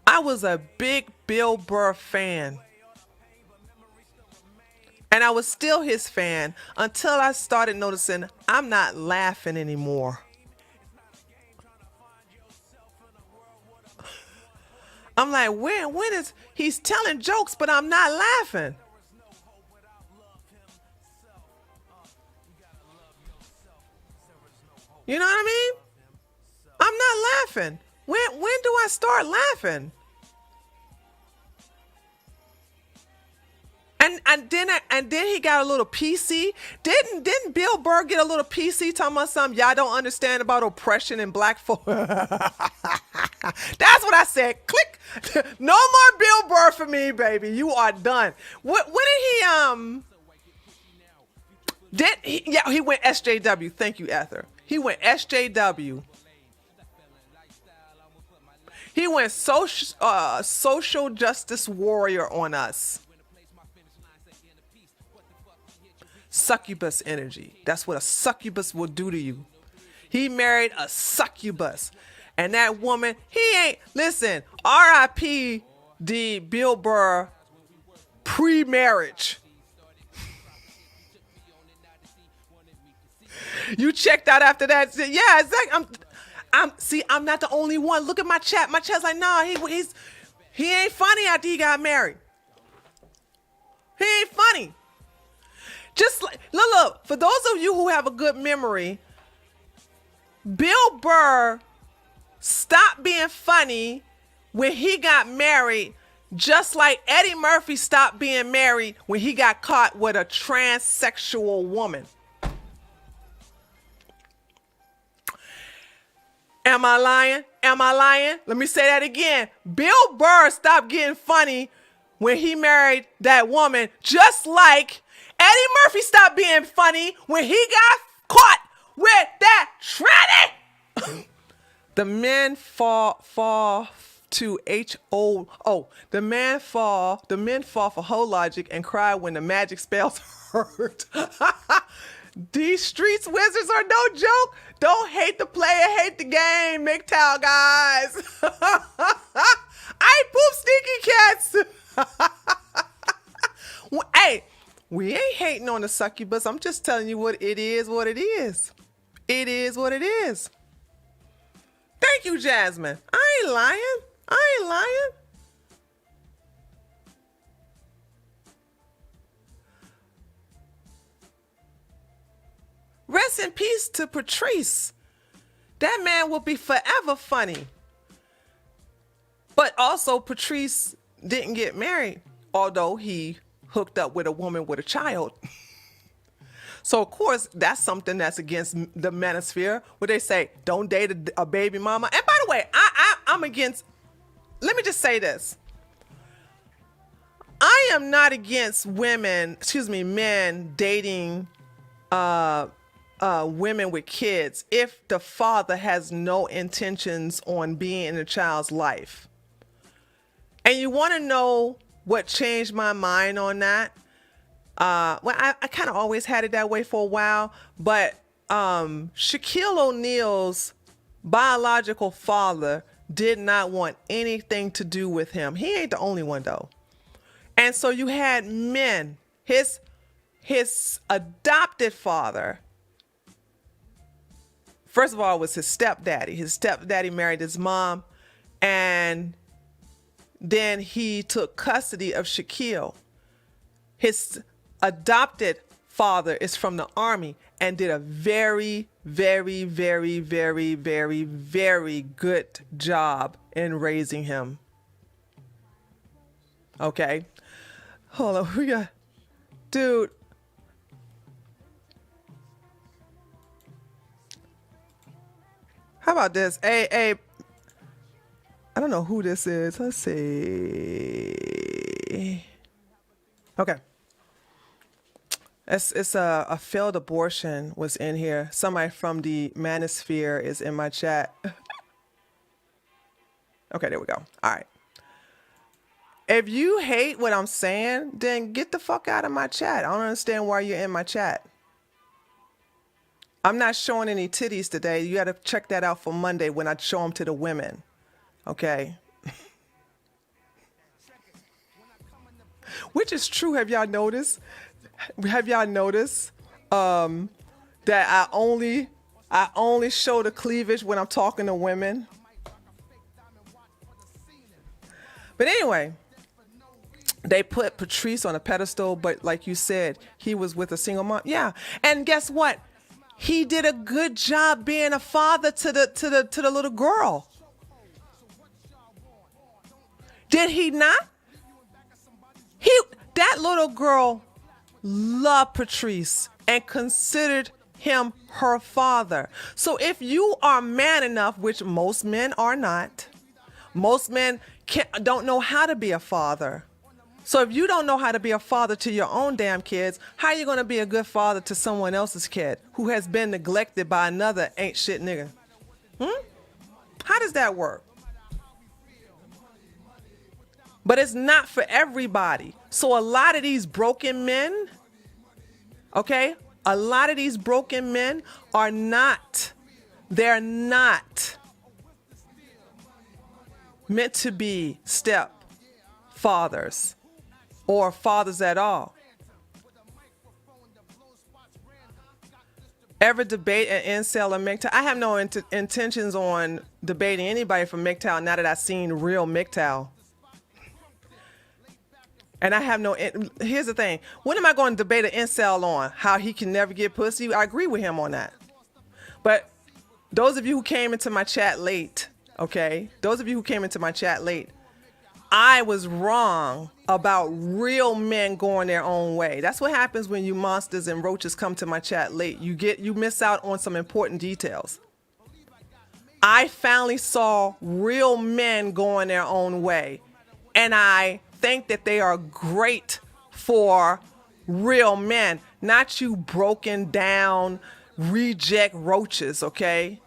I was a big Bill Burr fan. And I was still his fan until I started noticing I'm not laughing anymore. I'm like, when is he's telling jokes, but I'm not laughing. You know what I mean? I'm not laughing. When do I start laughing? And then he got a little PC. Didn't Bill Burr get a little PC talking about something y'all don't understand about oppression and black folk? That's what I said. Click. No more Bill Burr for me, baby. You are done. When did he? Yeah, he went SJW. Thank you, Ether. He went SJW. He went social justice warrior on us. Succubus energy. That's what a succubus will do to you. He married a succubus. And that woman, he ain't, listen, R.I.P. the Bill Burr pre-marriage. You checked out after that. Yeah, exactly. I'm not the only one. Look at my chat. My chat's like, nah, he ain't funny after he got married. He ain't funny. Just like, look, for those of you who have a good memory, Bill Burr stopped being funny when he got married, just like Eddie Murphy stopped being married when he got caught with a transsexual woman. Am I lying? Am I lying? Let me say that again. Bill Burr stopped getting funny when he married that woman, just like Eddie Murphy stopped being funny when he got caught with that tranny. The men fall to the men fall for whole logic and cry when the magic spells hurt. These streets wizards are no joke. Don't hate the player, hate the game, MGTOW guys. I poop stinky cats. Hey, we ain't hating on the succubus. I'm just telling you what it is. It is what it is. Thank you, Jasmine. I ain't lying. Rest in peace to Patrice. That man will be forever funny. But also, Patrice didn't get married, although he hooked up with a woman with a child. So, of course, that's something that's against the manosphere, where they say, don't date a baby mama. And by the way, I'm against, let me just say this. I am not against men dating women with kids if the father has no intentions on being in the child's life. And you want to know what changed my mind on that? I kind of always had it that way for a while, but Shaquille O'Neal's biological father did not want anything to do with him. He ain't the only one though. And so you had men, his adopted father, first of all, was his stepdaddy. His stepdaddy married his mom, and then he took custody of Shaquille. His adopted father is from the Army and did a very, very, very, very, very, very good job in raising him. Okay. Hold on. We got, dude. How about this? Hey, I don't know who this is. Let's see. Okay. It's a failed abortion was in here. Somebody from the manosphere is in my chat. Okay, there we go. All right. If you hate what I'm saying, then get the fuck out of my chat. I don't understand why you're in my chat. I'm not showing any titties today. You got to check that out for Monday when I show them to the women. Okay? Which is true. Have y'all noticed? Have y'all noticed that I only show the cleavage when I'm talking to women? But anyway, they put Patrice on a pedestal, but like you said, he was with a single mom. Yeah, and guess what? He did a good job being a father to the little girl. Did he not? That little girl loved Patrice and considered him her father. So if you are man enough, which most men are not, most men don't know how to be a father. So if you don't know how to be a father to your own damn kids, how are you going to be a good father to someone else's kid who has been neglected by another ain't shit nigga? How does that work? But it's not for everybody. So a lot of these broken men, okay, a lot of these broken men are not, they're not meant to be step fathers or fathers at all. Ever debate an incel or MGTOW? I have no intentions on debating anybody from MGTOW now that I've seen real MGTOW. And I have no, here's the thing. When am I going to debate an incel on how he can never get pussy? I agree with him on that. But those of you who came into my chat late, okay? Those of you who came into my chat late, I was wrong about real men going their own way. That's what happens when you monsters and roaches come to my chat late. You miss out on some important details. I finally saw real men going their own way. And I think that they are great for real men, not you broken down reject roaches, okay?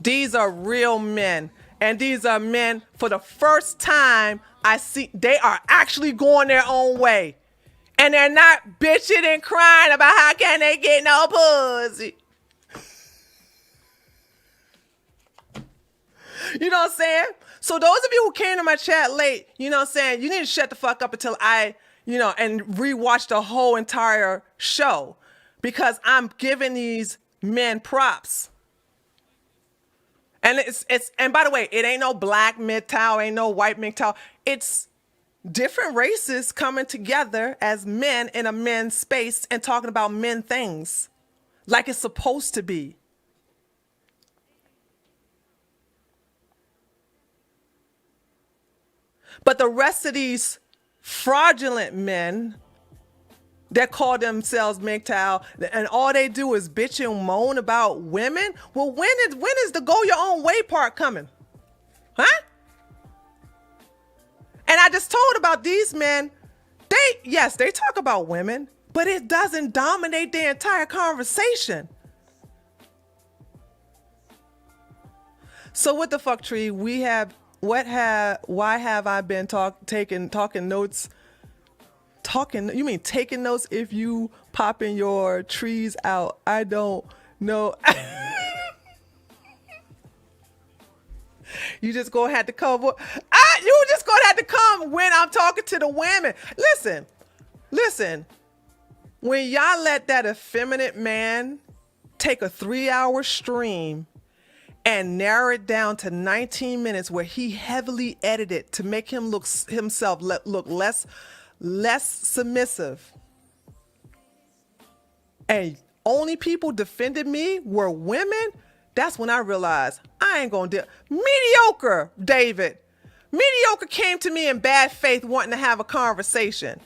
These are real men, and these are men for the first time I see they are actually going their own way. And they're not bitching and crying about how can they get no pussy. You know what I'm saying? So those of you who came to my chat late, you know what I'm saying, you need to shut the fuck up until I, and rewatch the whole entire show, because I'm giving these men props. And and by the way, it ain't no black MGTOW, ain't no white MGTOW. It's different races coming together as men in a men's space and talking about men things like it's supposed to be. But the rest of these fraudulent men that call themselves MGTOW and all they do is bitch and moan about women. Well, when is the go your own way part coming? Huh? And I just told about these men. They talk about women, but it doesn't dominate the entire conversation. So what the fuck, Tree? Why have I been talking notes? You mean taking notes if you popping your trees out? I don't know. You just gonna have to come. You just gonna have to come when I'm talking to the women. Listen. When y'all let that effeminate man take a 3-hour stream and narrow it down to 19 minutes where he heavily edited to make him look less submissive. And only people defended me were women. That's when I realized I ain't gonna do mediocre. David, mediocre came to me in bad faith, wanting to have a conversation,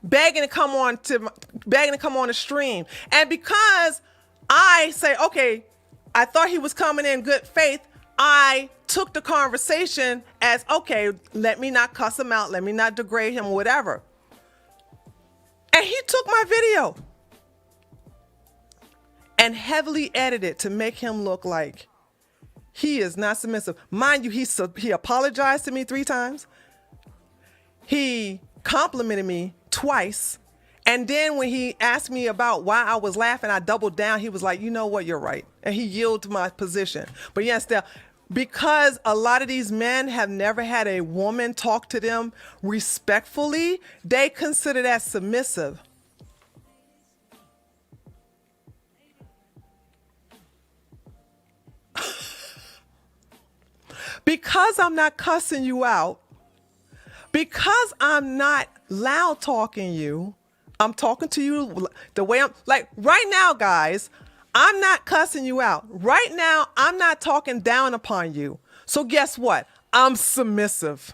begging to come on the stream, and because I say, okay, I thought he was coming in good faith, I took the conversation as, okay, let me not cuss him out, let me not degrade him, whatever. And he took my video and heavily edited to make him look like he is not submissive. Mind you, he apologized to me 3 times. He complimented me twice. And then when he asked me about why I was laughing, I doubled down. He was like, you know what, you're right. And he yielded to my position. But yes, still, because a lot of these men have never had a woman talk to them respectfully, they consider that submissive. Because I'm not cussing you out, because I'm not loud talking you, I'm talking to you the way I'm, like right now, guys, I'm not cussing you out. Right now, I'm not talking down upon you. So guess what? I'm submissive.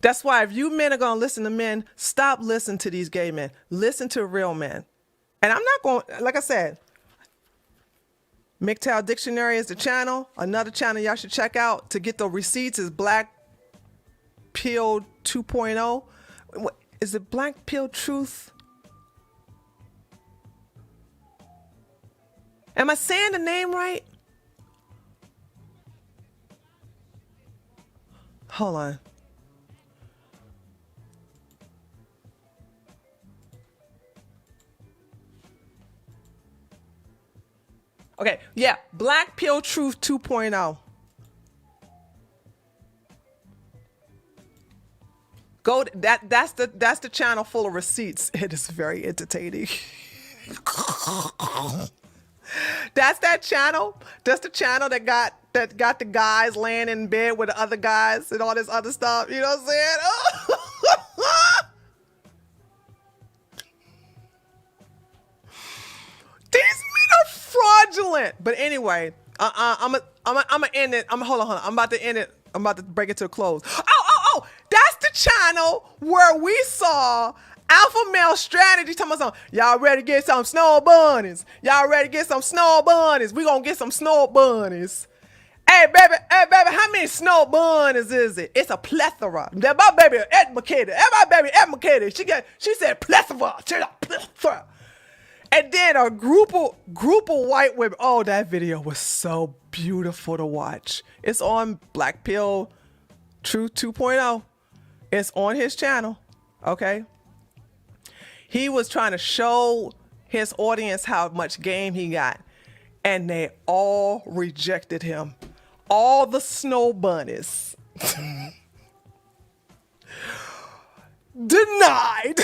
That's why if you men are going to listen to men, stop listening to these gay men. Listen to real men. And I'm not going, like I said, MGTOW Dictionary is the channel. Another channel y'all should check out to get the receipts is Black Pill 2.0. Is it Black Pill Truth? Am I saying the name right? Hold on. Okay, yeah, Black Pill Truth 2.0. Go that's the channel full of receipts. It is very entertaining. That's that channel. That's the channel that got the guys laying in bed with the other guys and all this other stuff. You know what I'm saying? These men are fraudulent. But anyway, I'm gonna end it. Hold on. I'm about to end it. I'm about to break it to a close. Oh! That's the channel where we saw Alpha Male Strategy talking about something. Y'all ready to get some snow bunnies? Y'all ready to get some snow bunnies? We gonna get some snow bunnies. Hey baby, how many snow bunnies is it? It's a plethora. That my baby educated. My baby educated. She said plethora. She said plethora. And then a group of white women. Oh, that video was so beautiful to watch. It's on Black Pill Truth 2.0. It's on his channel. Okay. He was trying to show his audience how much game he got. And they all rejected him. All the snow bunnies. Denied.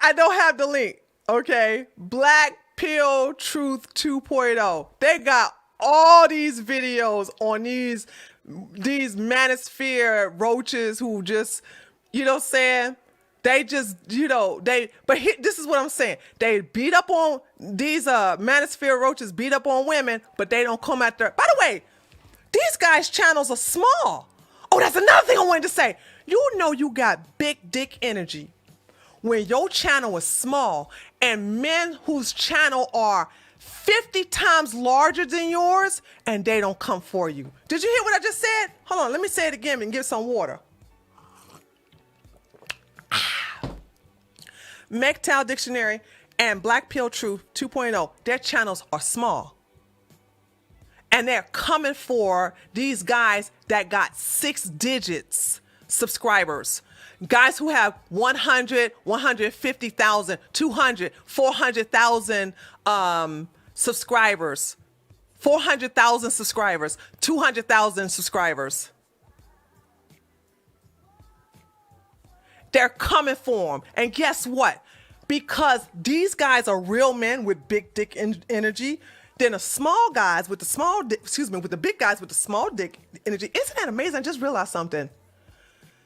I don't have the link. Okay. Black Pill Truth 2.0. They got all these videos on these manosphere roaches who just, you know what I'm saying? They just, this is what I'm saying. They beat up on these manosphere roaches, beat up on women, but they don't come at their, by the way, these guys' channels are small. Oh, that's another thing I wanted to say. You know you got big dick energy when your channel is small and men whose channel are 50 times larger than yours and they don't come for you. Did you hear what I just said? Hold on, let me say it again and give some water. MGTOW Dictionary and Black Pill Truth 2.0, their channels are small. And they're coming for these guys that got 6 digits subscribers. Guys who have 100, 150,000, 200, 400,000 subscribers. 400,000 subscribers, 200,000 subscribers. They're coming for them. And guess what? Because these guys are real men with big dick energy, then the small guys with the small dick, with the big guys with the small dick energy. Isn't that amazing? I just realized something.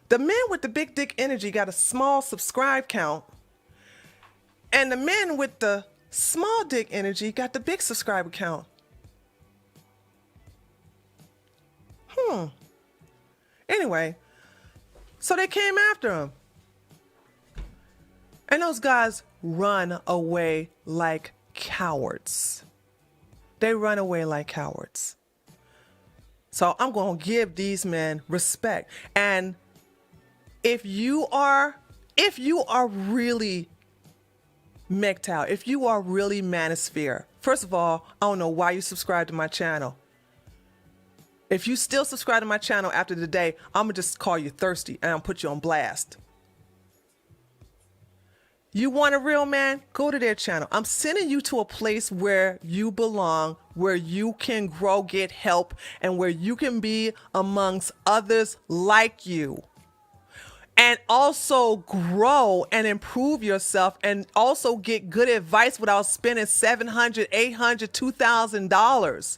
The men with the big dick energy got a small subscribe count, and the men with the small dick energy got the big subscriber count. Anyway, so they came after him. And those guys run away like cowards. They run away like cowards. So I'm going to give these men respect. And if you are really MGTOW, if you are really Manosphere, first of all, I don't know why you subscribe to my channel. If you still subscribe to my channel after today, I'm going to just call you thirsty and I'll put you on blast. You want a real man? Go to their channel. I'm sending you to a place where you belong, where you can grow, get help, and where you can be amongst others like you. And also grow and improve yourself and also get good advice without spending $700, $800, $2,000.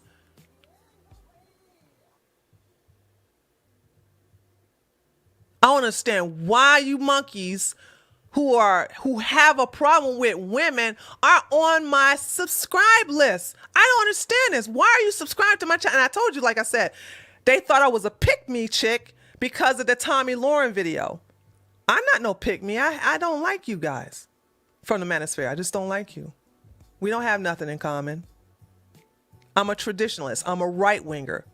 I don't understand why you monkeys who have a problem with women are on my subscribe list. I don't understand this. Why are you subscribed to my channel? And I told you, like I said, they thought I was a pick-me chick because of the Tommy Lauren video. I'm not no pick-me. I don't like you guys from the Manosphere. I just don't like you. We don't have nothing in common. I'm a traditionalist. I'm a right-winger.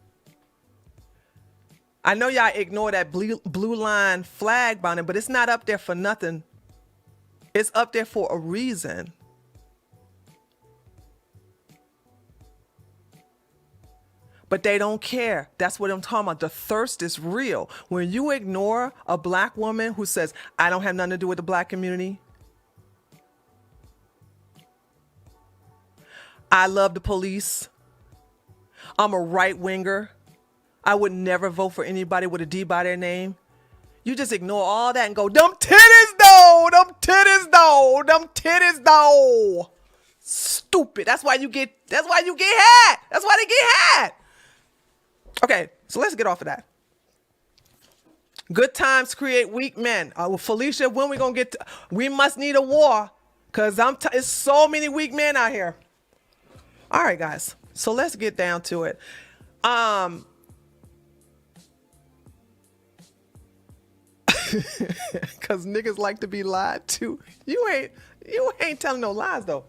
I know y'all ignore that blue line flag on it, but it's not up there for nothing. It's up there for a reason. But they don't care. That's what I'm talking about. The thirst is real. When you ignore a black woman who says, I don't have nothing to do with the black community. I love the police. I'm a right-winger. I would never vote for anybody with a D by their name. You just ignore all that and go, them titties though, them titties though, them titties though. Stupid. That's why you get had. That's why they get had. Okay, so let's get off of that. Good times create weak men. Well, Felicia, when we gonna get to, we must need a war, because it's so many weak men out here. All right, guys. So let's get down to it. Cause niggas like to be lied to. You ain't telling no lies though.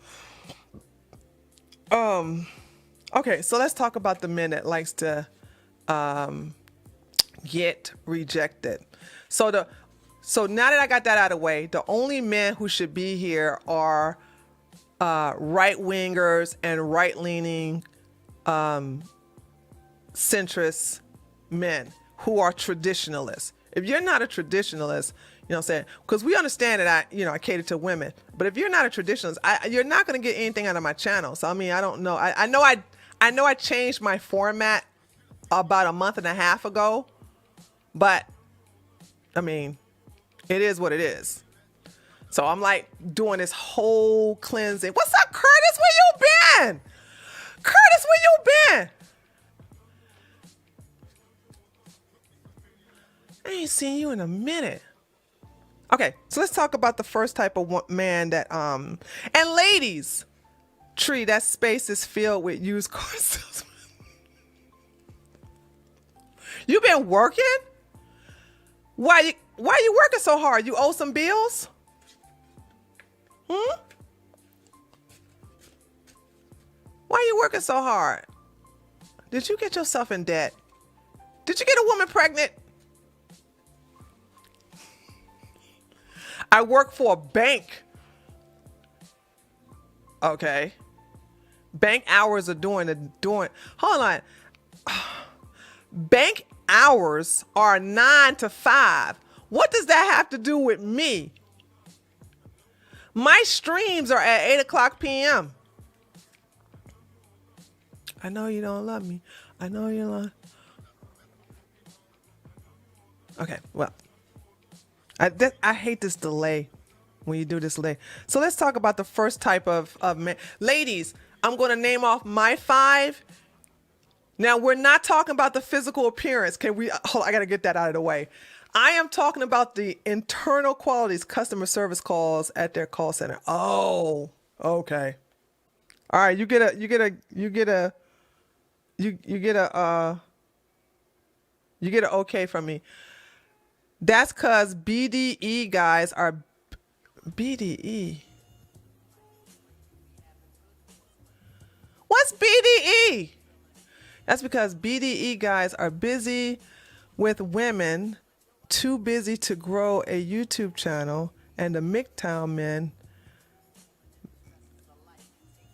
Okay, so let's talk about the men that likes to get rejected. So now that I got that out of the way, the only men who should be here are right-wingers and right-leaning centrist men who are traditionalists. If you're not a traditionalist, you know what I'm saying? Because we understand that I cater to women. But if you're not a traditionalist, you're not going to get anything out of my channel. So, I mean, I don't know. I know I changed my format about a month and a half ago. But, I mean, it is what it is. So I'm like doing this whole cleansing. What's up, Curtis? Where you been? Curtis, where you been? I ain't seen you in a minute. Okay, so let's talk about the first type of man that, and ladies, Tree, that space is filled with used car salesmen. You been working? Why you working so hard? You owe some bills? Why you working so hard? Did you get yourself in debt? Did you get a woman pregnant? I work for a bank. Okay. Bank hours are hold on. Bank hours are 9 to 5. What does that have to do with me? My streams are at 8 o'clock p.m. I know you don't love me. I know you love. Okay, well, I hate this delay when you do this delay. So let's talk about the first type of man. Ladies, I'm going to name off my 5. Now, we're not talking about the physical appearance. Hold on, I got to get that out of the way. I am talking about the internal qualities, customer service calls at their call center. Oh, okay. All right, you get a okay from me. That's cuz BDE guys are BDE. What's BDE? That's because BDE guys are busy with women, too busy to grow a YouTube channel, and the MGTOW men,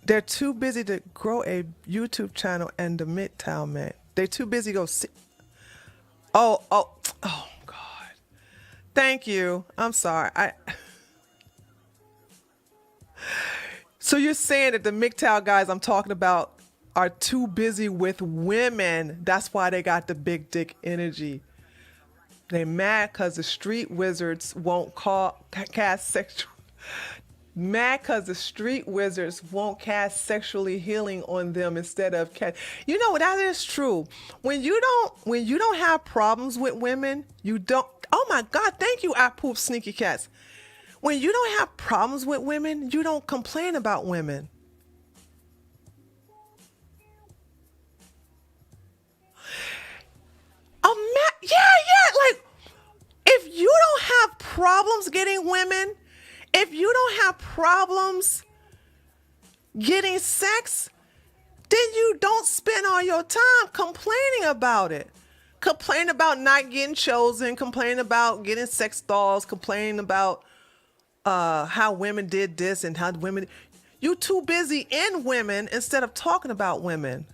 they're too busy to grow a YouTube channel, and the MGTOW men, they're too busy to go see. Oh, God. Thank you. I'm sorry. So you're saying that the MGTOW guys I'm talking about are too busy with women. That's why they got the big dick energy. They mad because the street wizards won't cast sexual. Mad because the street wizards won't cast sexually healing on them instead of You know what? That is true. When you don't have problems with women, you don't. Oh my God! Thank you, I poop sneaky cats. When you don't have problems with women, you don't complain about women. Yeah. Like, if you don't have problems getting women, if you don't have problems getting sex, then you don't spend all your time complaining about it. Complain about not getting chosen, complain about getting sex dolls, complain about how women did this and how women. You too busy in women instead of talking about women.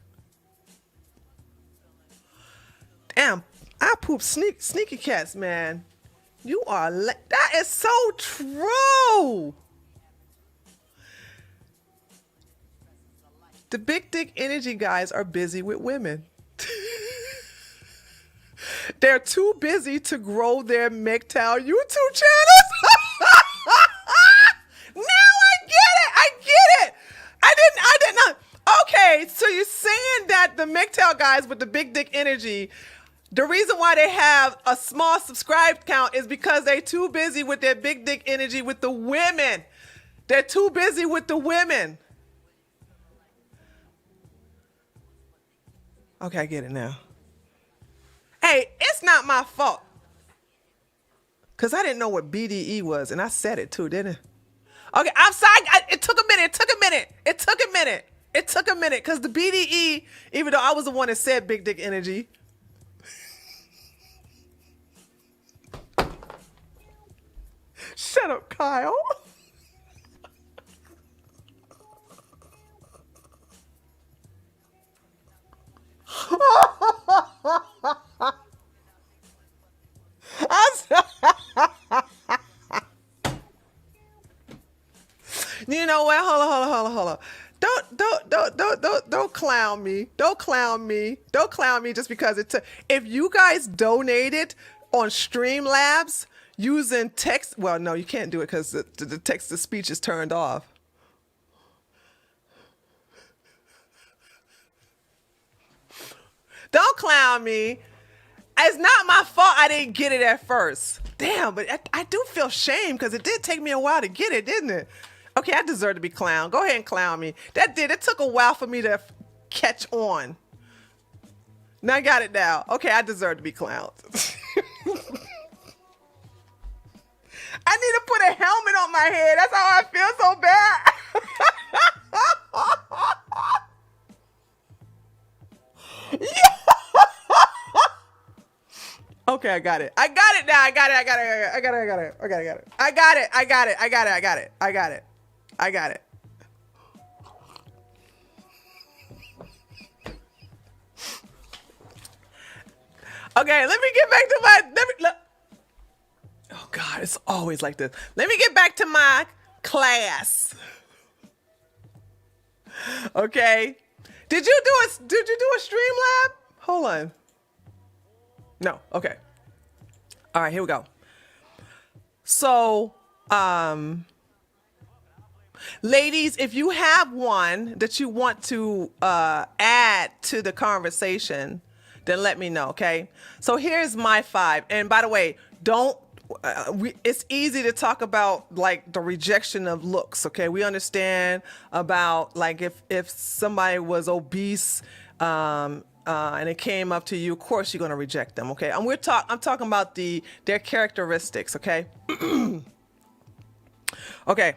Damn, I poop sneaky cats, man. You are that is so true. The big dick energy guys are busy with women. They're too busy to grow their MGTOW YouTube channels. Now I get it. I did not. Okay, so you're saying that the MGTOW guys with the big dick energy, the reason why they have a small subscribe count is because they're too busy with their big dick energy with the women. They're too busy with the women. Okay, I get it now. Hey, it's not my fault. Because I didn't know what BDE was, and I said it too, didn't I? Okay, I'm sorry. It took a minute. Because the BDE, even though I was the one that said big dick energy. Shut up, Kyle. You know what? Hold on. Don't clown me. Don't clown me just because it took. If you guys donated on Streamlabs using text, well, no, you can't do it because the text to speech is turned off. Don't clown me. It's not my fault I didn't get it at first. Damn, but I do feel shame because it did take me a while to get it, didn't it? Okay, I deserve to be clowned. Go ahead and clown me. It took a while for me to catch on. Now I got it now. Okay, I deserve to be clowned. I need to put a helmet on my head. That's how I feel so bad. Okay, I got it. I got it now. I got it. Okay, let me get back to my. Oh God, it's always like this. Let me get back to my class. Okay. Did you do a stream lab? Hold on. No. Okay. All right, here we go. So, ladies, if you have one that you want to add to the conversation, then let me know, okay? So here's my 5. And by the way, don't it's easy to talk about like the rejection of looks, okay? We understand about like if somebody was obese and it came up to you, of course you're going to reject them, okay? And I'm talking about their characteristics, okay? Okay.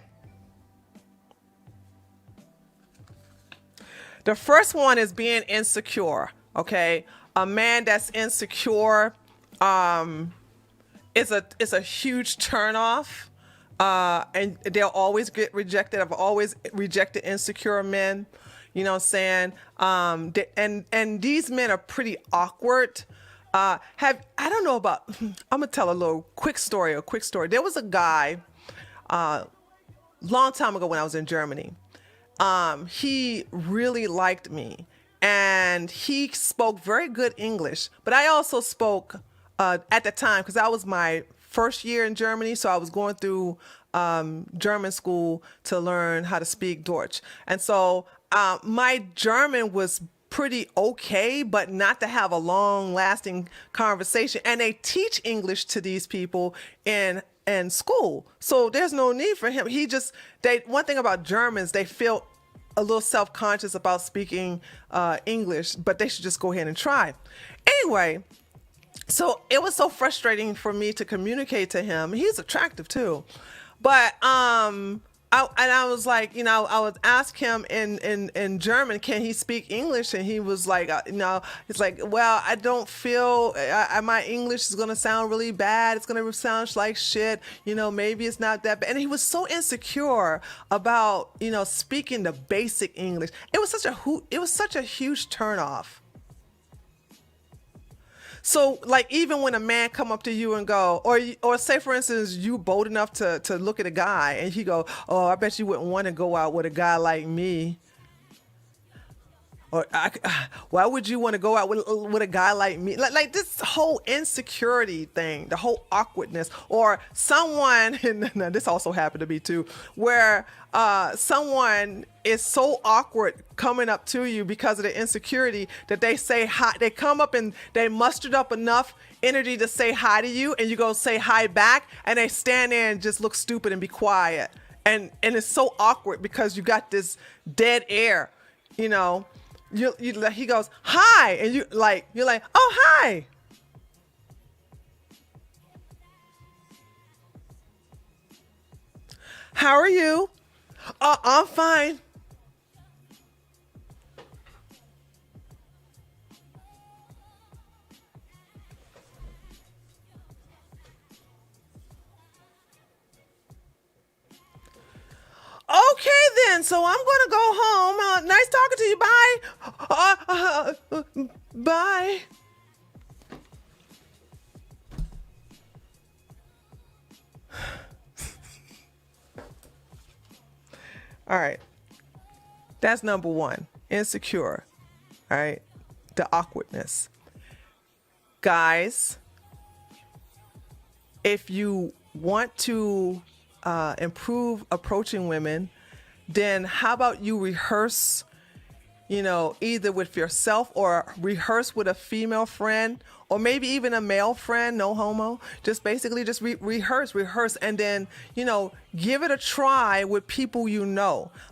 The first one is being insecure, okay? A man that's insecure is a huge turnoff, and they'll always get rejected. I've always rejected insecure men, you know what I'm saying? And these men are pretty awkward. I don't know about, I'm gonna tell a quick story. There was a guy, long time ago when I was in Germany. He really liked me and he spoke very good English, but I also spoke at the time, because that was my first year in Germany. So I was going through German school to learn how to speak Deutsch. And so my German was pretty okay, but not to have a long lasting conversation. And they teach English to these people in school. So there's no need for him. One thing about Germans, they feel a little self-conscious about speaking English, but they should just go ahead and try. Anyway, so it was so frustrating for me to communicate to him. He's attractive too. But I was like, I would ask him in German, can he speak English? And he was like, he's like, well, I don't feel my English is going to sound really bad. It's going to sound like shit. Maybe it's not that bad. And he was so insecure about, speaking the basic English. It was such a huge turnoff. So, like, even when a man come up to you and go, or say, for instance, you bold enough to look at a guy and he go, oh, I bet you wouldn't want to go out with a guy like me. Or why would you want to go out with a guy like me? Like this whole insecurity thing, the whole awkwardness, or someone, and this also happened to me too, where someone is so awkward coming up to you because of the insecurity that they say hi. They come up and they mustered up enough energy to say hi to you, and you go say hi back, and they stand there and just look stupid and be quiet. And it's so awkward because you got this dead air, he goes, hi, and you're like, oh, hi. How are you? I'm fine. Okay then, so I'm gonna go home. Nice talking to you. Bye. Bye. All right. That's number 1. Insecure. All right. The awkwardness. Guys, if you want to improve approaching women, then how about you rehearse, either with yourself or rehearse with a female friend or maybe even a male friend, no homo. Just basically just rehearse. And then, give it a try with people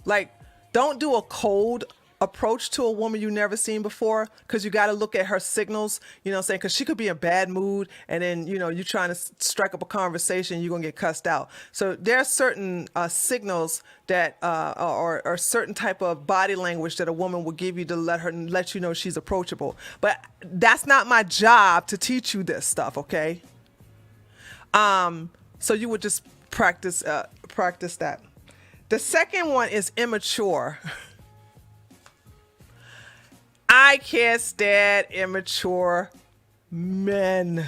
Like, don't do a cold approach to a woman you never seen before, because you got to look at her signals, saying, because she could be in a bad mood, and then you're trying to strike up a conversation, you're gonna get cussed out. So there are certain signals that or certain type of body language that a woman will give you to let you know she's approachable. But that's not my job to teach you this stuff, okay? So you would just practice that. The second one is immature. I can't stand immature men.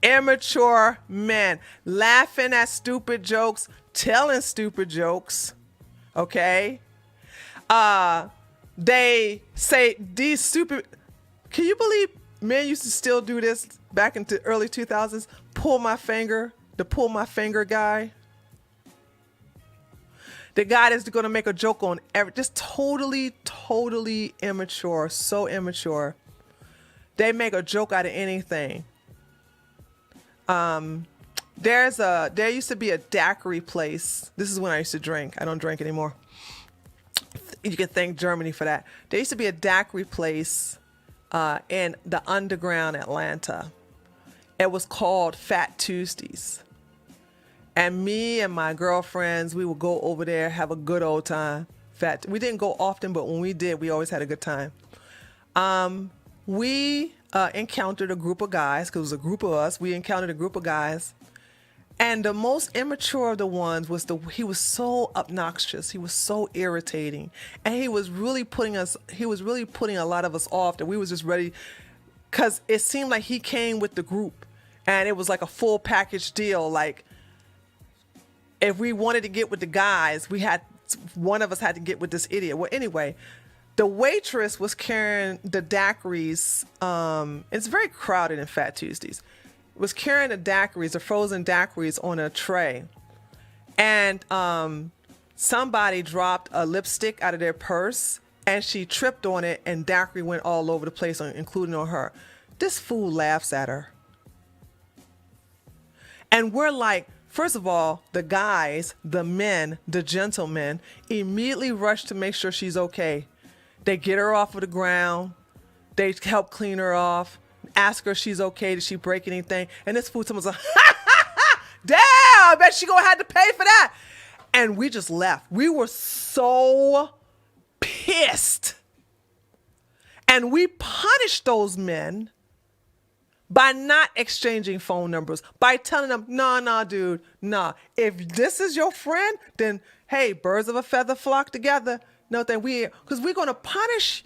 Immature men. Laughing at stupid jokes, telling stupid jokes. Okay? They say these stupid... Can you believe men used to still do this back into early 2000s? Pull my finger. The pull my finger guy. The guy that's going to make a joke on just totally immature. So immature. They make a joke out of anything. There used to be a daiquiri place. This is when I used to drink. I don't drink anymore. You can thank Germany for that. There used to be a daiquiri place in the underground Atlanta. It was called Fat Tuesdays. And me and my girlfriends, we would go over there, have a good old time. We didn't go often, but when we did, we always had a good time. We encountered a group of guys, because it was a group of us. We encountered a group of guys. And the most immature of the ones was he was so obnoxious. He was so irritating. And he was really putting a lot of us off, that we was just ready, because it seemed like he came with the group. And it was like a full package deal. Like, if we wanted to get with the guys, one of us had to get with this idiot. Well, anyway, the waitress was carrying the daiquiris. It's very crowded in Fat Tuesdays. Was carrying the daiquiris, the frozen daiquiris, on a tray. And somebody dropped a lipstick out of their purse, and she tripped on it, and daiquiri went all over the place, including on her. This fool laughs at her. And we're like, first of all, the guys, the men, the gentlemen, immediately rush to make sure she's okay. They get her off of the ground. They help clean her off. Ask her if she's okay. Did she break anything? And this fool, someone's like, damn, I bet she gonna have to pay for that. And we just left. We were so pissed. And we punished those men by not exchanging phone numbers, by telling them, nah, dude, nah. If this is your friend, then, hey, birds of a feather flock together. No, then because we're going to punish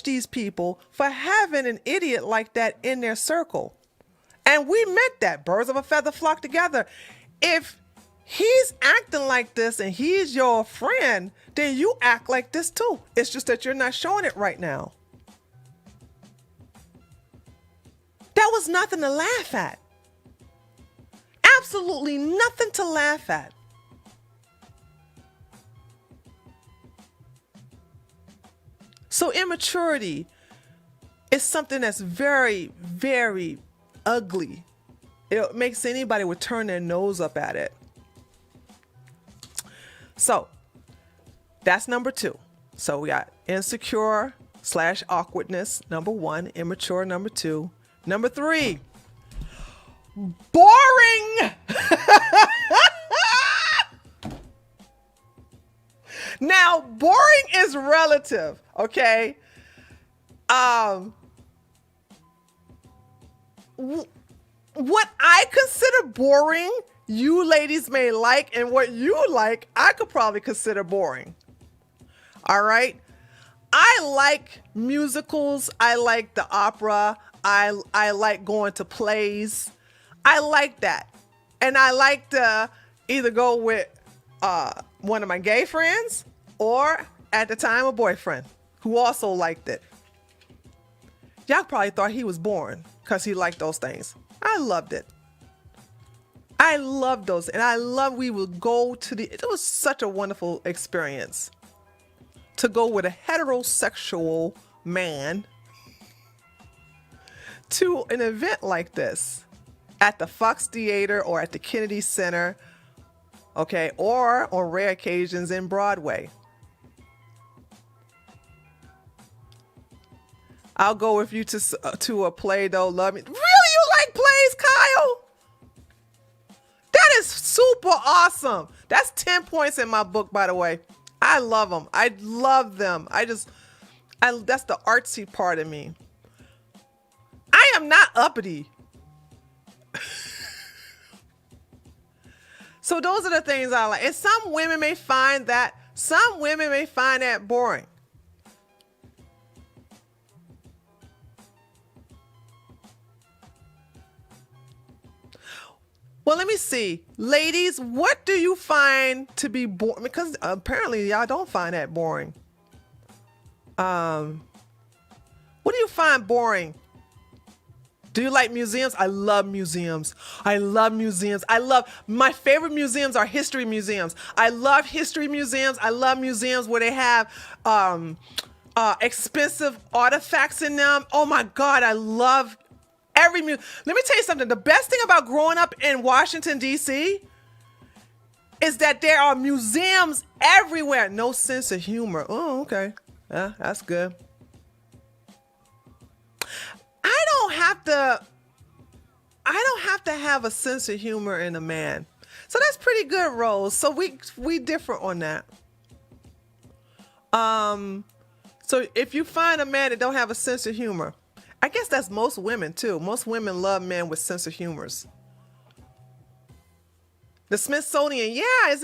these people for having an idiot like that in their circle. And we meant that, birds of a feather flock together. If he's acting like this and he's your friend, then you act like this too. It's just that you're not showing it right now. That was nothing to laugh at. Absolutely nothing to laugh at. So immaturity is something that's very, very ugly. It makes anybody would turn their nose up at it. So that's number 2. So we got insecure / awkwardness, number 1, immature, number 2. Number 3, boring. Now, boring is relative, okay? What I consider boring, you ladies may like, and what you like, I could probably consider boring. All right? I like musicals. I like the opera. I like going to plays. I like that. And I like to either go with one of my gay friends or, at the time, a boyfriend who also liked it. Y'all probably thought he was boring because he liked those things. I loved it. I loved those. And we would go it was such a wonderful experience to go with a heterosexual man to an event like this at the Fox Theater or at the Kennedy Center, okay, or on rare occasions in Broadway. I'll go with you to a play though. Love Me. Really, you like plays, Kyle? That is super awesome. That's 10 points in my book, by the way. I love them. I love them. That's the artsy part of me. I am not uppity. So those are the things I like. And some women may find that boring. Well, let me see. Ladies, what do you find to be boring? Because apparently y'all don't find that boring. What do you find boring? Do you like museums? I love museums. I love museums. My favorite museums are history museums. I love history museums. I love museums where they have expensive artifacts in them. Oh my God, I love every museum. Let me tell you something. The best thing about growing up in Washington, D.C. is that there are museums everywhere. No sense of humor. Oh, okay. Yeah, that's good. I don't have to have a sense of humor in a man. So that's pretty good, Rose. So we differ on that. So if you find a man that don't have a sense of humor, I guess that's most women too. Most women love men with sense of humors. The Smithsonian, yeah,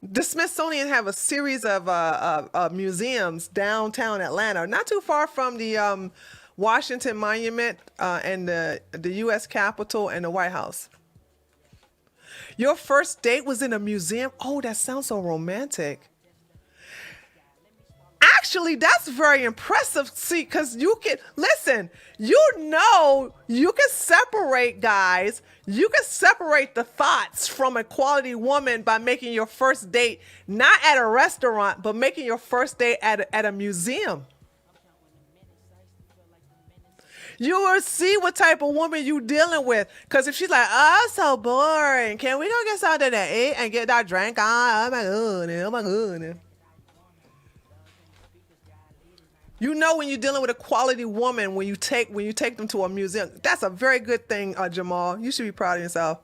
the Smithsonian have a series of museums downtown Atlanta, not too far from the Washington Monument and the U.S. Capitol and the White House. Your first date was in a museum? Oh, that sounds so romantic. Actually, that's very impressive. See, because you can separate guys. You can separate the thoughts from a quality woman by making your first date not at a restaurant, but making your first date at a museum. You will see what type of woman you dealing with. Because if she's like, oh, so boring. Can we go get something to eat and get that drink on? Oh my goodness. Oh my goodness. You know when you're dealing with a quality woman when you take them to a museum. That's a very good thing, Jamal. You should be proud of yourself.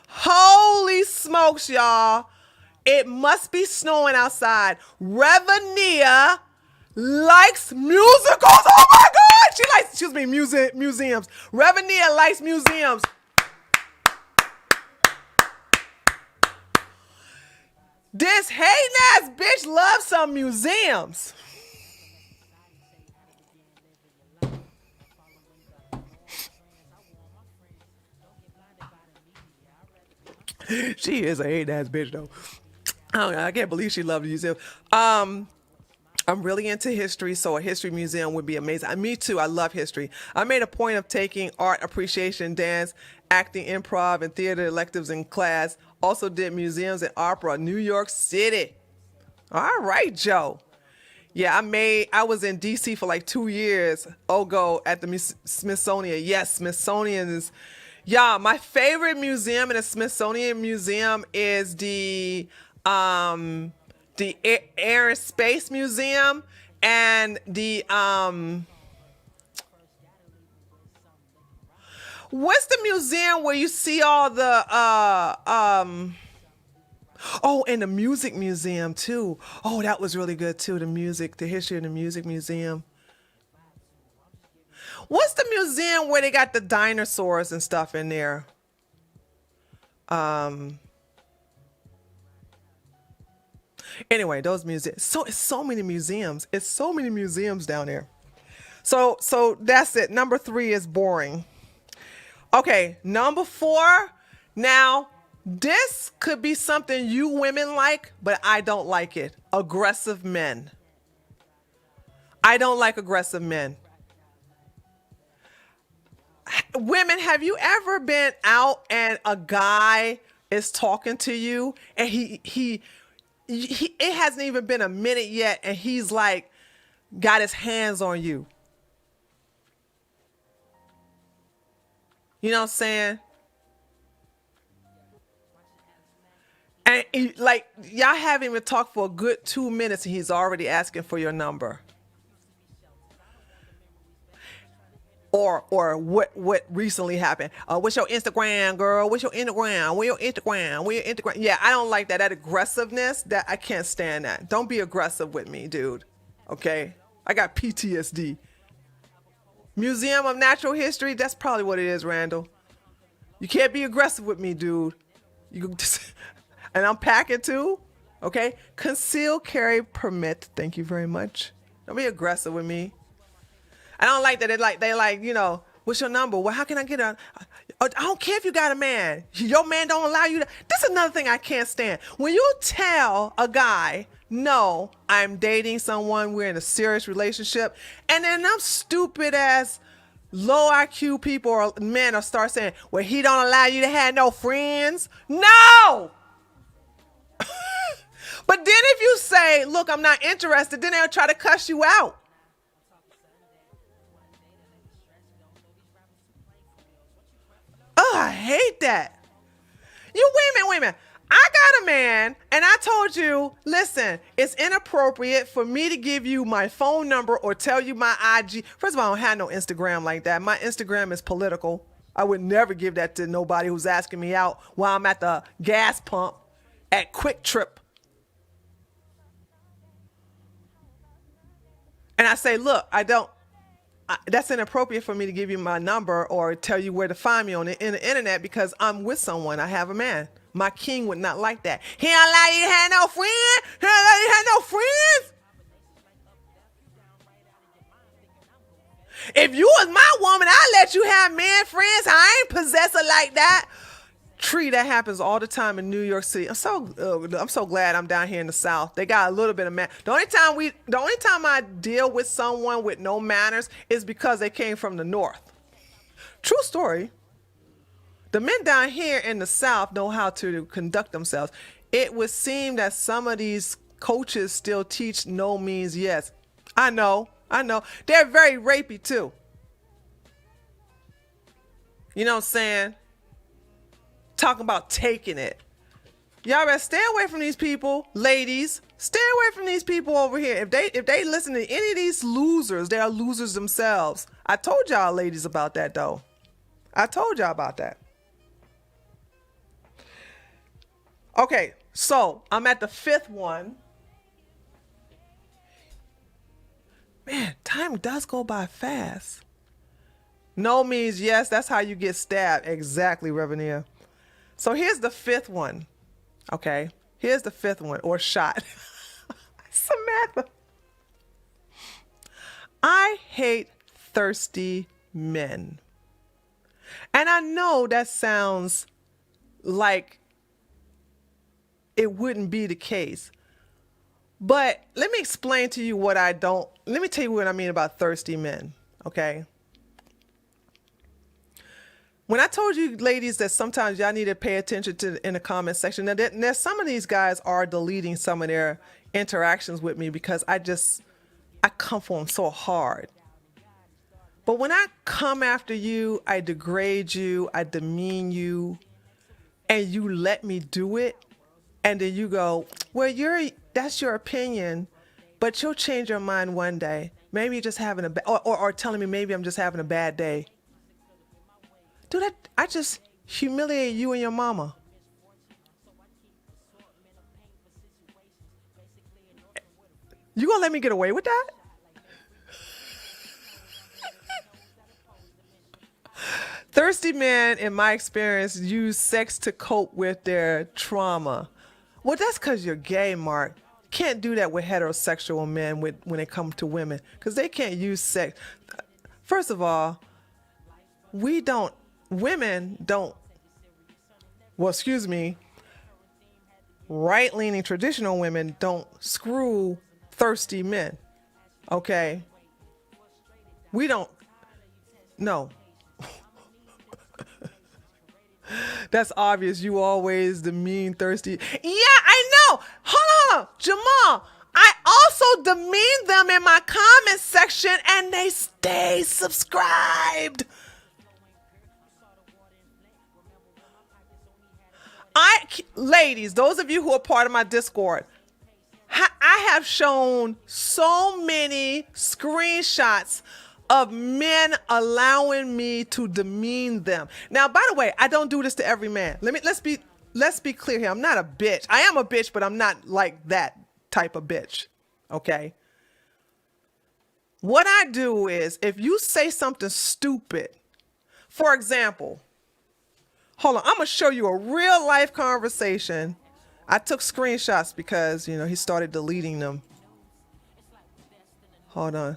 Holy smokes, y'all. It must be snowing outside. Revenia likes musicals. Oh my God. She likes, museums. Revenia likes museums. This hating ass bitch loves some museums. She is a hating ass bitch though. I can't believe she loved the museum. I'm really into history, so a history museum would be amazing. Me too. I love history. I made a point of taking art appreciation, dance, acting, improv, and theater electives in class. Also did museums and opera, New York City. All right, Joe. Yeah, I was in DC for like 2 years. Go at the Smithsonian. Yes, Smithsonian is. Yeah, my favorite museum in the Smithsonian Museum is the Air and Space Museum and the what's the museum where you see all the and the Music Museum too. Oh, that was really good too. The history of the Music Museum. What's the museum where they got the dinosaurs and stuff in there? Anyway, those museums. So it's so many museums. It's so many museums down there. So that's it. Number 3 is boring. Okay, number 4. Now, this could be something you women like, but I don't like it. Aggressive men. I don't like aggressive men. Women, have you ever been out and a guy is talking to you and he it hasn't even been a minute yet and he's like got his hands on you? You know what I'm saying? And y'all haven't even talked for a good 2 minutes and he's already asking for your number. Or what recently happened? What's your Instagram, girl? What's your Instagram? Where your Instagram? Where your Instagram? Yeah, I don't like that. That aggressiveness, that I can't stand that. Don't be aggressive with me, dude. Okay? I got PTSD. Museum of Natural History, that's probably what it is, Randall. You can't be aggressive with me, dude. And I'm packing too. Okay? Concealed carry permit. Thank you very much. Don't be aggressive with me. I don't like that. They like, you know, what's your number? Well, how can I get I don't care if you got a man. Your man don't allow you to. This is another thing I can't stand. When you tell a guy, no, I'm dating someone, we're in a serious relationship, and then them stupid ass low IQ people or men will start saying, well, he don't allow you to have no friends. No! But then if you say, look, I'm not interested, then they'll try to cuss you out. Oh, I hate that. Wait a minute. I got a man, and I told you, listen, it's inappropriate for me to give you my phone number or tell you my IG. First of all, I don't have no Instagram like that. My Instagram is political. I would never give that to nobody who's asking me out while I'm at the gas pump at Quick Trip. And I say, look, that's inappropriate for me to give you my number or tell you where to find me on the internet because I'm with someone. I have a man. My king would not like that. He don't allow you to have no friends. He don't allow you to have no friends. If you was my woman, I'd let you have men friends. I ain't possessor like that. Tree, that happens all the time in New York City. I'm so glad I'm down here in the South. They got a little bit of The only time I deal with someone with no manners is because they came from the North. True story. The men down here in the South know how to conduct themselves. It would seem that some of these coaches still teach no means yes. I know. They're very rapey too. You know what I'm saying? Talking about taking it. Y'all better stay away from these people, ladies. Stay away from these people over here. If they listen to any of these losers, they are losers themselves. I told y'all ladies about that though. I told y'all about that. Okay, so I'm at the 5th one. Man, time does go by fast. No means yes. That's how you get stabbed. Exactly, Reverend. So here's the 5th one. Okay, here's the 5th one, or shot. Samantha. I hate thirsty men. And I know that sounds like it wouldn't be the case. But let me explain to you let me tell you what I mean about thirsty men, okay? When I told you ladies that sometimes y'all need to pay attention to in the comment section, now some of these guys are deleting some of their interactions with me because I come for them so hard. But when I come after you, I degrade you, I demean you, and you let me do it, and then you go, well, that's your opinion, but you'll change your mind one day. Maybe you're just having or telling me maybe I'm just having a bad day. Dude, I just humiliate you and your mama. You gonna let me get away with that? Thirsty men, in my experience, use sex to cope with their trauma. Well, that's because you're gay, Mark. You can't do that with heterosexual men when it comes to women, because they can't use sex. First of all, women don't, well, excuse me, right-leaning traditional women don't screw thirsty men, okay? We don't, no. That's obvious. You always the mean, thirsty. Yeah, I know. Hold on, Jamal. I also demean them in my comment section and they stay subscribed. Ladies, those of you who are part of my Discord, I have shown so many screenshots of men allowing me to demean them. Now, by the way, I don't do this to every man. Let's be clear here. I'm not a bitch. I am a bitch, but I'm not like that type of bitch. Okay? What I do is, if you say something stupid, for example, hold on, I'm gonna show you a real life conversation. I took screenshots because, he started deleting them. Hold on.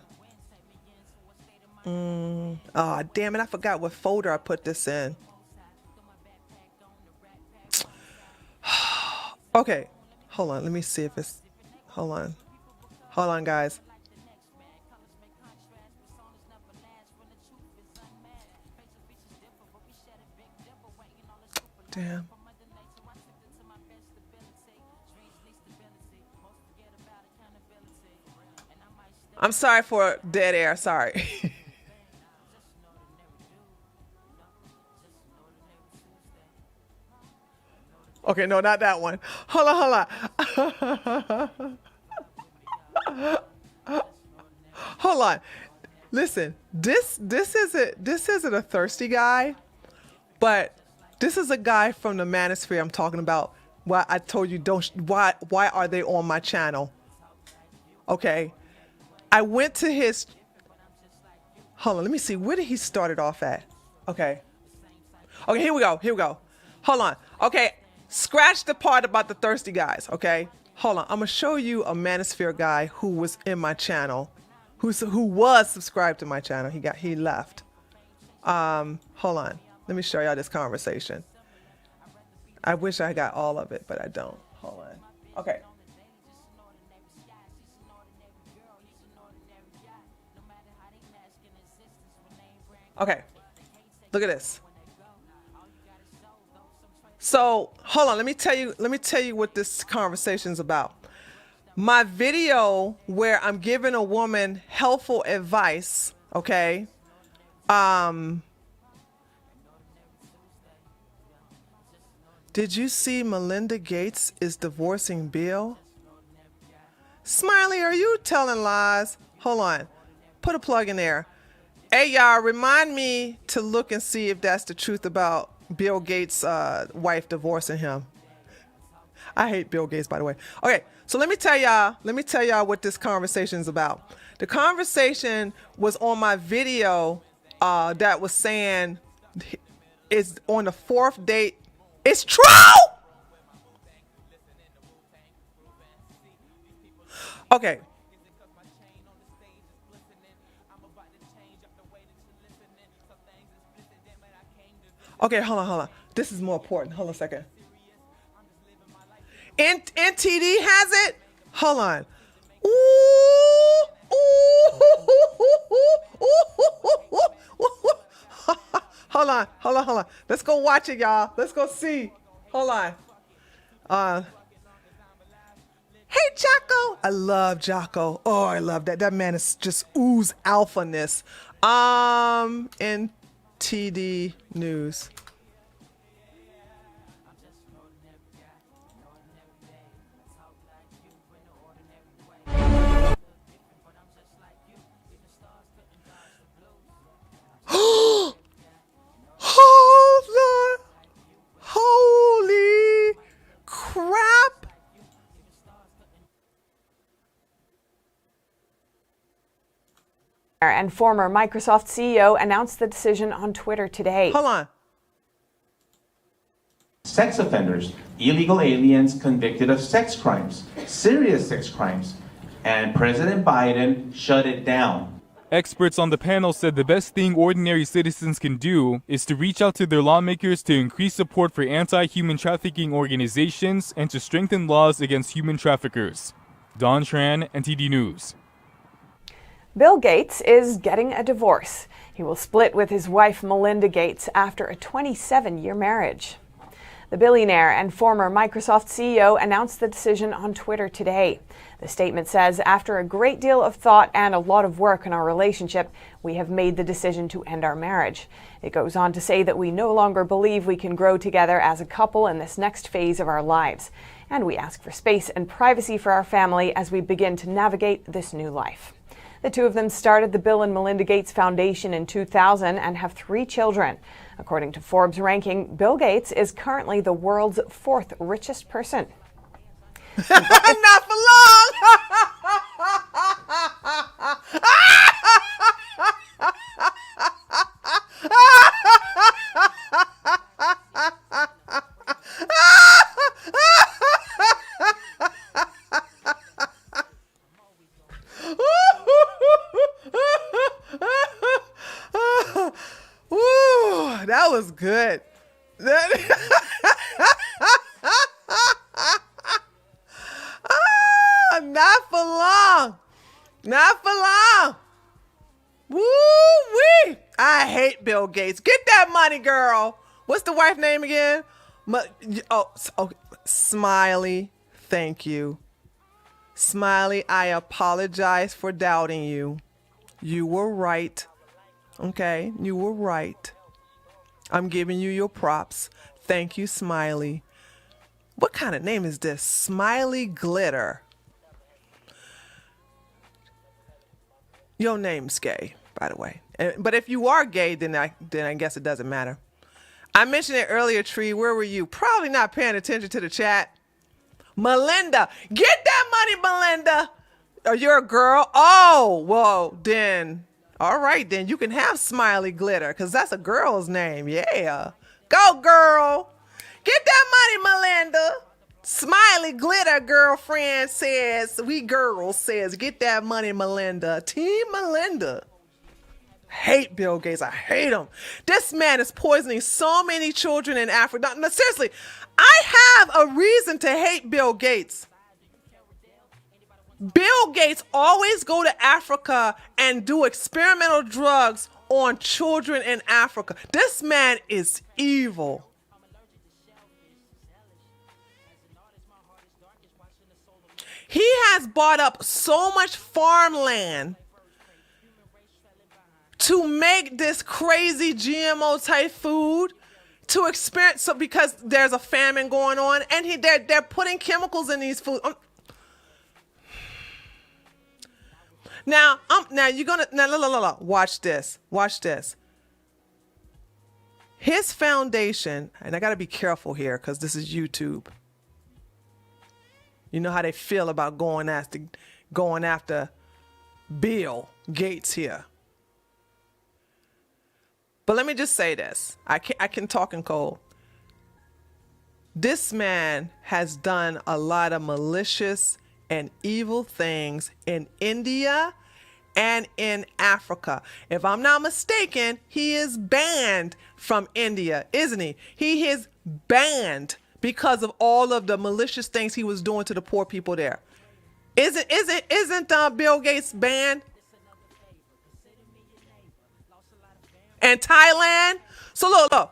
Oh, damn it. I forgot what folder I put this in. Okay, hold on. Let me see if it's. Hold on. Hold on, guys. Damn. I'm sorry for dead air. Sorry. Okay, no, not that one. Hold on, hold on. Hold on. Listen, this isn't a thirsty guy, but this is a guy from the manosphere I'm talking about. Why I told you why are they on my channel? Okay. I went to his. Hold on, let me see. Where did he start it off at? Okay. Okay, here we go. Here we go. Hold on. Okay, scratch the part about the thirsty guys. Okay, hold on. I'm gonna show you a manosphere guy who was in my channel, who was subscribed to my channel. He left. Hold on. Let me show y'all this conversation. I wish I got all of it, but I don't. Hold on. Okay. Okay, look at this. So hold on, let me tell you what this conversation's about. My video where I'm giving a woman helpful advice, okay? Did you see Melinda Gates is divorcing Bill? Smiley, are you telling lies? Hold on, put a plug in there. Hey, y'all, remind me to look and see if that's the truth about Bill Gates' wife divorcing him. I hate Bill Gates, by the way. Okay, so let me tell y'all what this conversation is about. The conversation was on my video that was saying it's on the 4th date. It's true! Okay. Okay, hold on. This is more important. Hold on a second. NTD has it? Hold on. Hold on. Let's go watch it, y'all. Let's go see. Hold on. Hey, Jocko. I love Jocko. Oh, I love that. That man is just ooze alphaness. NTD News. Holy crap. And former Microsoft CEO announced the decision on Twitter today. Hold on. Sex offenders, illegal aliens convicted of sex crimes, serious sex crimes, and President Biden shut it down. Experts on the panel said the best thing ordinary citizens can do is to reach out to their lawmakers to increase support for anti-human trafficking organizations and to strengthen laws against human traffickers. Don Tran, NTD News. Bill Gates is getting a divorce. He will split with his wife Melinda Gates after a 27-year marriage. The billionaire and former Microsoft CEO announced the decision on Twitter today. The statement says, after a great deal of thought and a lot of work in our relationship, we have made the decision to end our marriage. It goes on to say that we no longer believe we can grow together as a couple in this next phase of our lives. And we ask for space and privacy for our family as we begin to navigate this new life. The two of them started the Bill and Melinda Gates Foundation in 2000 and have 3 children. According to Forbes ranking, Bill Gates is currently the world's 4th richest person. Not for long. Ooh, that was good. for long. Not for long. Woo-wee. I hate Bill Gates. Get that money, girl. What's the wife name again? Smiley. Thank you. Smiley, I apologize for doubting you. You were right. Okay, you were right. I'm giving you your props. Thank you, Smiley. What kind of name is this? Smiley Glitter. Your name's gay, by the way. But if you are gay, then I guess it doesn't matter. I mentioned it earlier, Tree. Where were you? Probably not paying attention to the chat. Melinda, get that money, Melinda. Oh, you're a girl? Oh, well, then. All right, then. You can have Smiley Glitter, because that's a girl's name. Yeah. Go, girl. Get that money, Melinda. Smiley Glitter girlfriend says, we girls says, get that money, Melinda. Team Melinda. Hate Bill Gates. I hate him. This man is poisoning so many children in Africa. No, seriously, I have a reason to hate Bill Gates. Bill Gates always go to Africa and do experimental drugs on children in Africa. This man is evil. He has bought up so much farmland to make this crazy GMO type food to experience, so because there's a famine going on, and they're putting chemicals in these foods. Now you're gonna watch this. Watch this. His foundation, and I gotta be careful here because this is YouTube. You know how they feel about going after Bill Gates here. But let me just say this. I can talk in code. This man has done a lot of malicious and evil things in India and in Africa. If I'm not mistaken, he is banned from India, isn't he? He is banned because of all of the malicious things he was doing to the poor people there. Isn't Bill Gates banned? And Thailand. So look.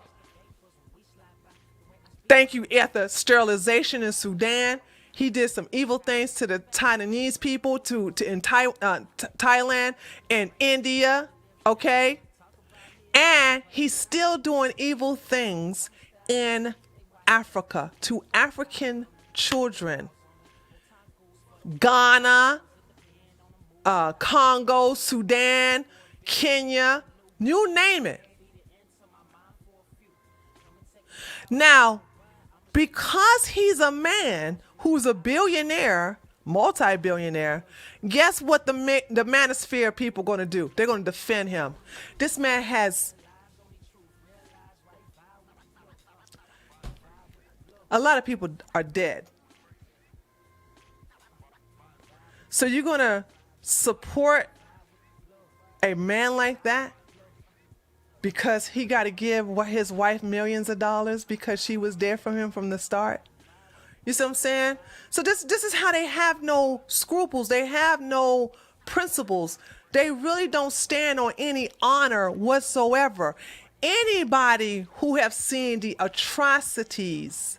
Thank you, Ether. Sterilization in Sudan. He did some evil things to the Taiwanese people in Thailand and India. Okay. And he's still doing evil things in Africa to African children. Ghana, Congo, Sudan, Kenya. You name it. Now, because he's a man who's a billionaire, multi-billionaire, guess what the manosphere people are going to do? They're going to defend him. This man has a lot of people are dead. So you're going to support a man like that? Because he got to give his wife millions of dollars because she was there for him from the start. You see what I'm saying? So this is how they have no scruples. They have no principles. They really don't stand on any honor whatsoever. Anybody who have seen the atrocities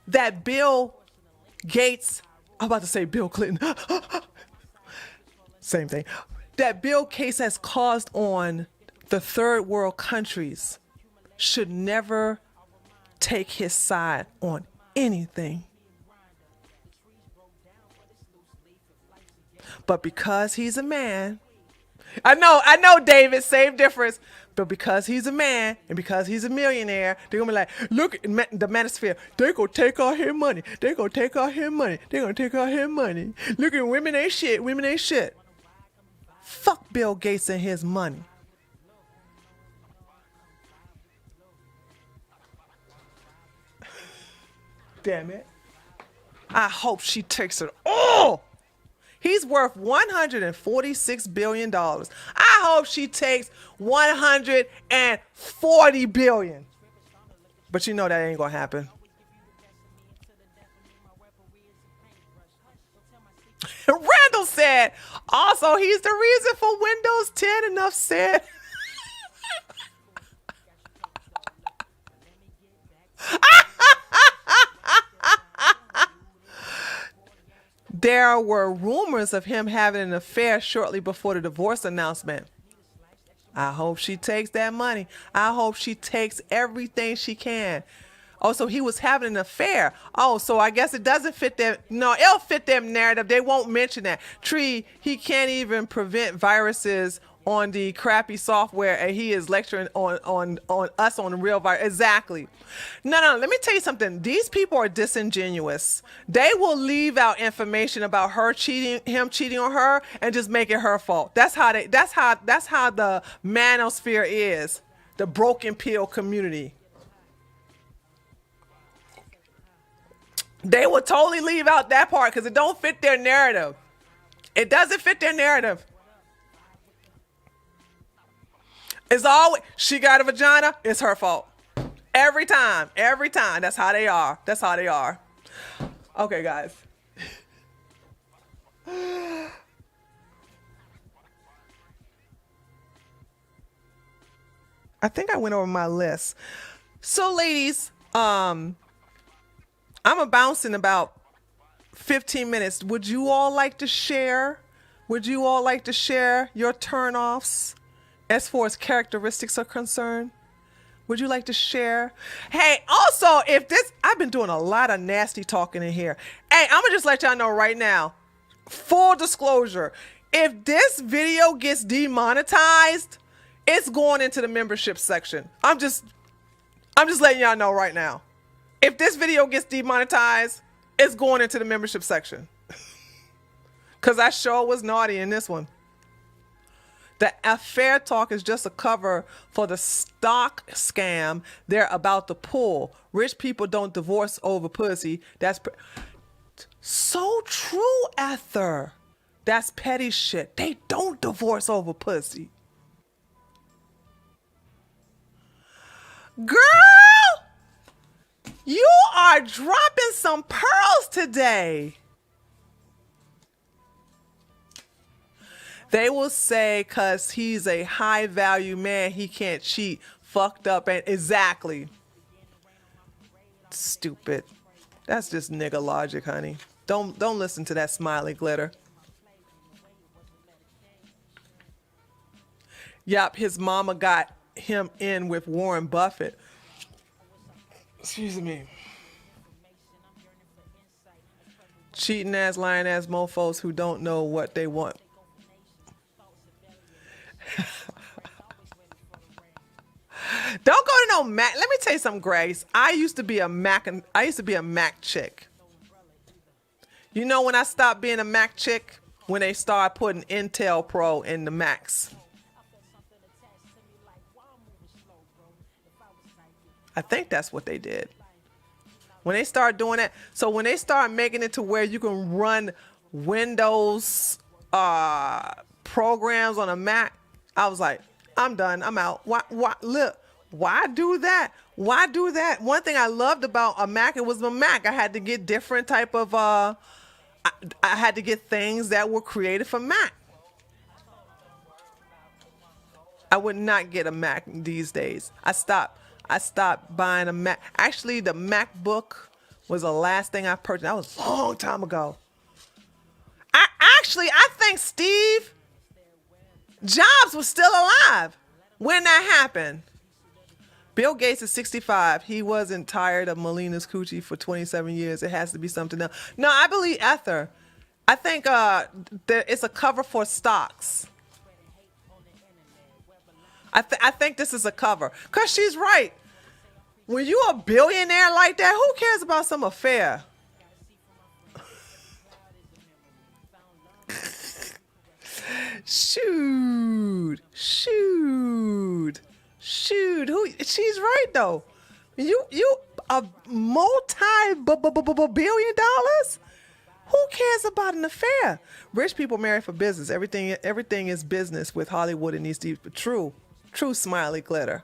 that Bill Gates, I'm about to say Bill Clinton, same thing, that Bill Gates has caused on the third world countries should never take his side on anything. But because he's a man, I know, David, same difference. But because he's a man and because he's a millionaire, they're gonna be like, look, the manosphere, they're gonna take all his money. They're gonna take all his money. They're gonna take all his money. Look at women ain't shit. Women ain't shit. Fuck Bill Gates and his money. Damn it. I hope she takes it all. He's worth $146 billion. I hope she takes $140 billion. But you know that ain't gonna happen. Randall said, also, he's the reason for Windows 10. Enough said. There were rumors of him having an affair shortly before the divorce announcement. I hope she takes that money. I hope she takes everything she can. Oh, so he was having an affair. Oh, so I guess it doesn't fit them. No, it'll fit them narrative. They won't mention that. Tree, he can't even prevent viruses on the crappy software, and he is lecturing on us on the real virus. Exactly. No, let me tell you something. These people are disingenuous. They will leave out information about him cheating on her, and just make it her fault. That's how the manosphere is. The broken pill community. They will totally leave out that part because it don't fit their narrative. It doesn't fit their narrative. It's always, she got a vagina, it's her fault. Every time. That's how they are. Okay, guys. I think I went over my list. So, ladies, I'm a bounce in about 15 minutes. Would you all like to share? Would you all like to share your turnoffs as far as characteristics are concerned? Would you like to share? Hey, also, I've been doing a lot of nasty talking in here. Hey, I'm gonna just let y'all know right now, full disclosure, if this video gets demonetized, it's going into the membership section. I'm just letting y'all know right now. If this video gets demonetized, it's going into the membership section. Because I sure was naughty in this one. The affair talk is just a cover for the stock scam they're about to pull. Rich people don't divorce over pussy. That's so true, Ether. That's petty shit. They don't divorce over pussy. Girl! You are dropping some pearls today. They will say, because he's a high value man, he can't cheat. Fucked up. And exactly. Stupid. That's just nigga logic, honey. Don't listen to that smiley glitter. Yup, his mama got him in with Warren Buffett. Excuse me. Cheating ass, lying ass mofos who don't know what they want. Don't go to no Mac. Let me tell you something, Grace. I used to be a Mac chick. You know when I stopped being a Mac chick? When they started putting Intel Pro in the Macs. I think that's what they did. When they start doing that, so when they start making it to where you can run Windows programs on a Mac, I was like, I'm done. I'm out. Why do that? Why do that? One thing I loved about a Mac, it was a Mac. I had to get different type of, I had to get things that were created for Mac. I would not get a Mac these days. I stopped buying a Mac. Actually, the MacBook was the last thing I purchased. That was a long time ago. I think Steve Jobs was still alive when that happened. Bill Gates is 65. He wasn't tired of Melina's coochie for 27 years. It has to be something else. No, I believe Ether. I think it's a cover for stocks. I think this is a cover. Because she's right. When you a billionaire like that, who cares about some affair? Shoot. She's right though. You a multi-billion dollars? Who cares about an affair? Rich people marry for business. Everything is business with Hollywood and these deep. True smiley glitter.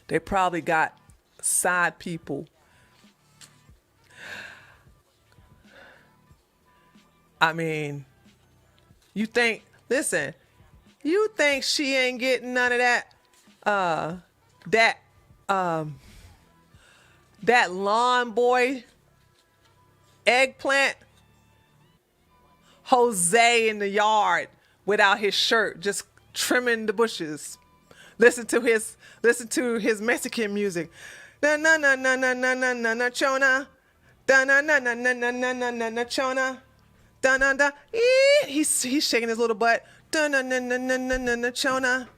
They probably got side people. I mean, you think she ain't getting none of that lawn boy eggplant? Jose in the yard without his shirt, just trimming the bushes. Listen to his Mexican music. Na na na na na na na na na chona. Da na na na na na na na na na chona. Da na da. He's shaking his little butt. Da na na na na na na na chona.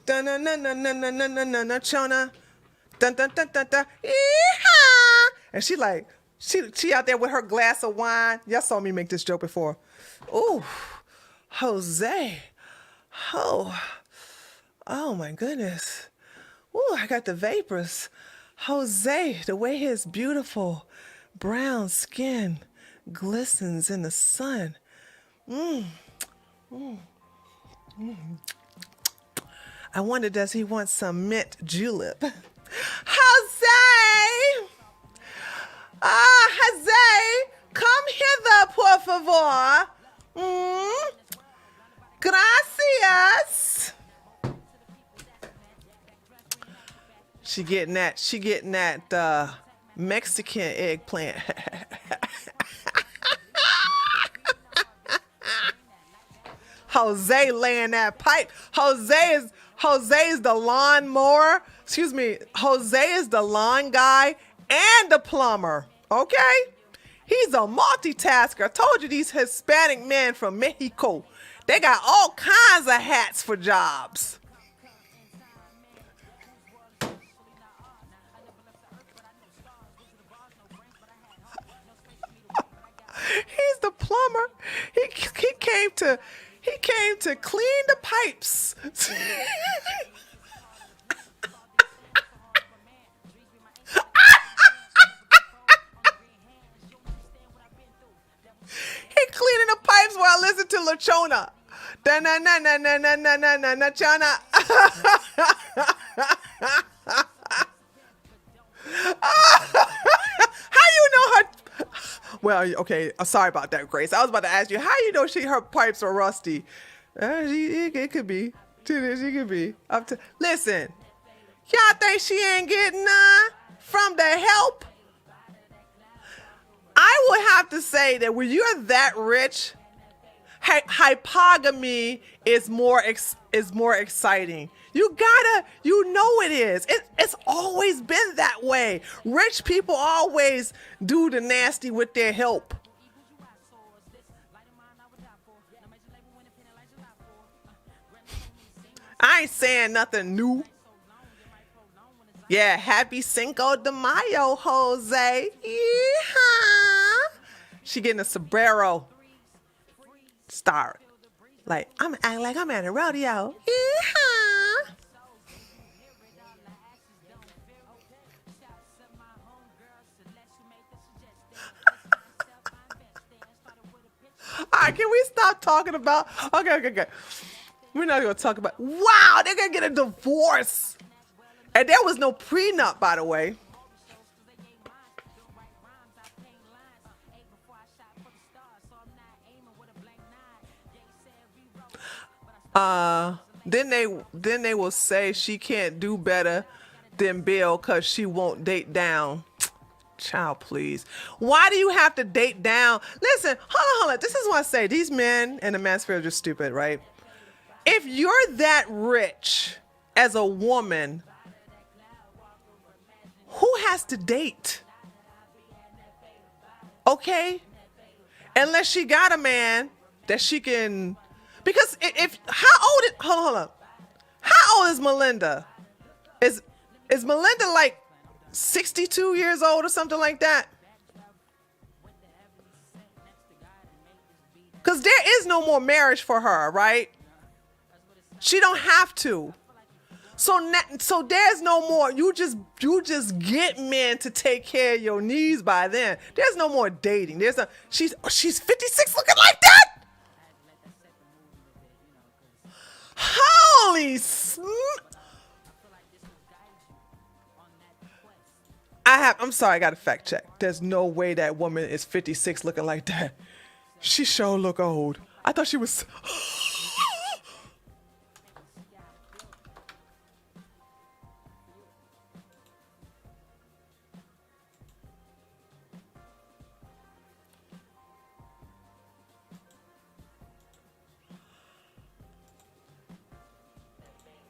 Da na na na na na na na na na chona. Dun dun dun dun dun. And she like she out there with her glass of wine. Y'all saw me make this joke before. Ooh, Jose. Oh my goodness. Ooh, I got the vapors. Jose, the way his beautiful brown skin glistens in the sun. I wonder, does he want some mint julep? Jose! Jose, come hither, por favor. Gracias. She getting that Mexican eggplant. Jose laying that pipe. Jose is the lawnmower. Excuse me. Jose is the lawn guy and the plumber. Okay? He's a multitasker. I told you these Hispanic men from Mexico, they got all kinds of hats for jobs. He's the plumber. He came to clean the pipes. He cleaning the pipes while I listen to La Chona. Da na na na na na na na na na Chona. How you know her? Well, okay. Sorry about that, Grace. I was about to ask you how you know her pipes are rusty. It could be. She could be. Listen, y'all think she ain't getting none from the help? I would have to say that when you're that rich, hypogamy is more exciting. You know it is. It's always been that way. Rich people always do the nasty with their help. I ain't saying nothing new. Yeah, happy Cinco de Mayo, Jose. Yeehaw. She getting a sombrero. Start. Like, I'm acting like I'm at a rodeo. Yeehaw. All right, can we stop talking about... Okay. We're not going to talk about... Wow, they're going to get a divorce. And there was no prenup, by the way. Then they will say she can't do better than Bill because she won't date down. Child, please. Why do you have to date down? Listen, hold on. This is what I say. These men in the manosphere are just stupid, right? If you're that rich as a woman, who has to date? Okay? Unless she got a man that she can... Because hold on. How old is Melinda? Is Melinda like 62 years old or something like that? Because there is no more marriage for her, right? She don't have to. So there's no more. You just get men to take care of your needs by then. There's no more dating. She's 56 looking like that. Holy I'm sorry, I got to fact check. There's no way that woman is 56 looking like that. She sure look old. I thought she was.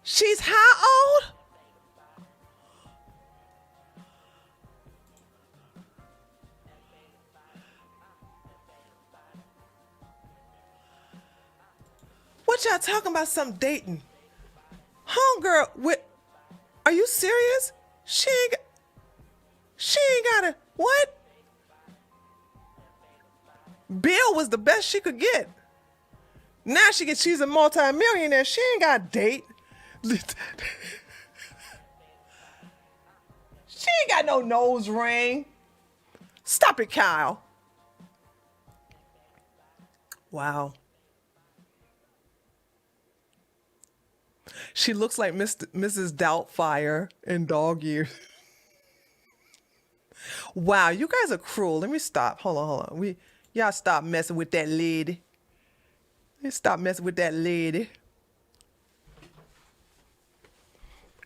She's how old? What y'all talking about? Some dating? Homegirl, are you serious? She ain't got a, what? Bill was the best she could get. Now she's a multi-millionaire. She ain't got a date. She ain't got no nose ring. Stop it, Kyle. Wow. She looks like Mrs. Doubtfire in Dog Years. Wow, you guys are cruel. Let me stop. Hold on. Y'all stop messing with that lady. Stop messing with that lady.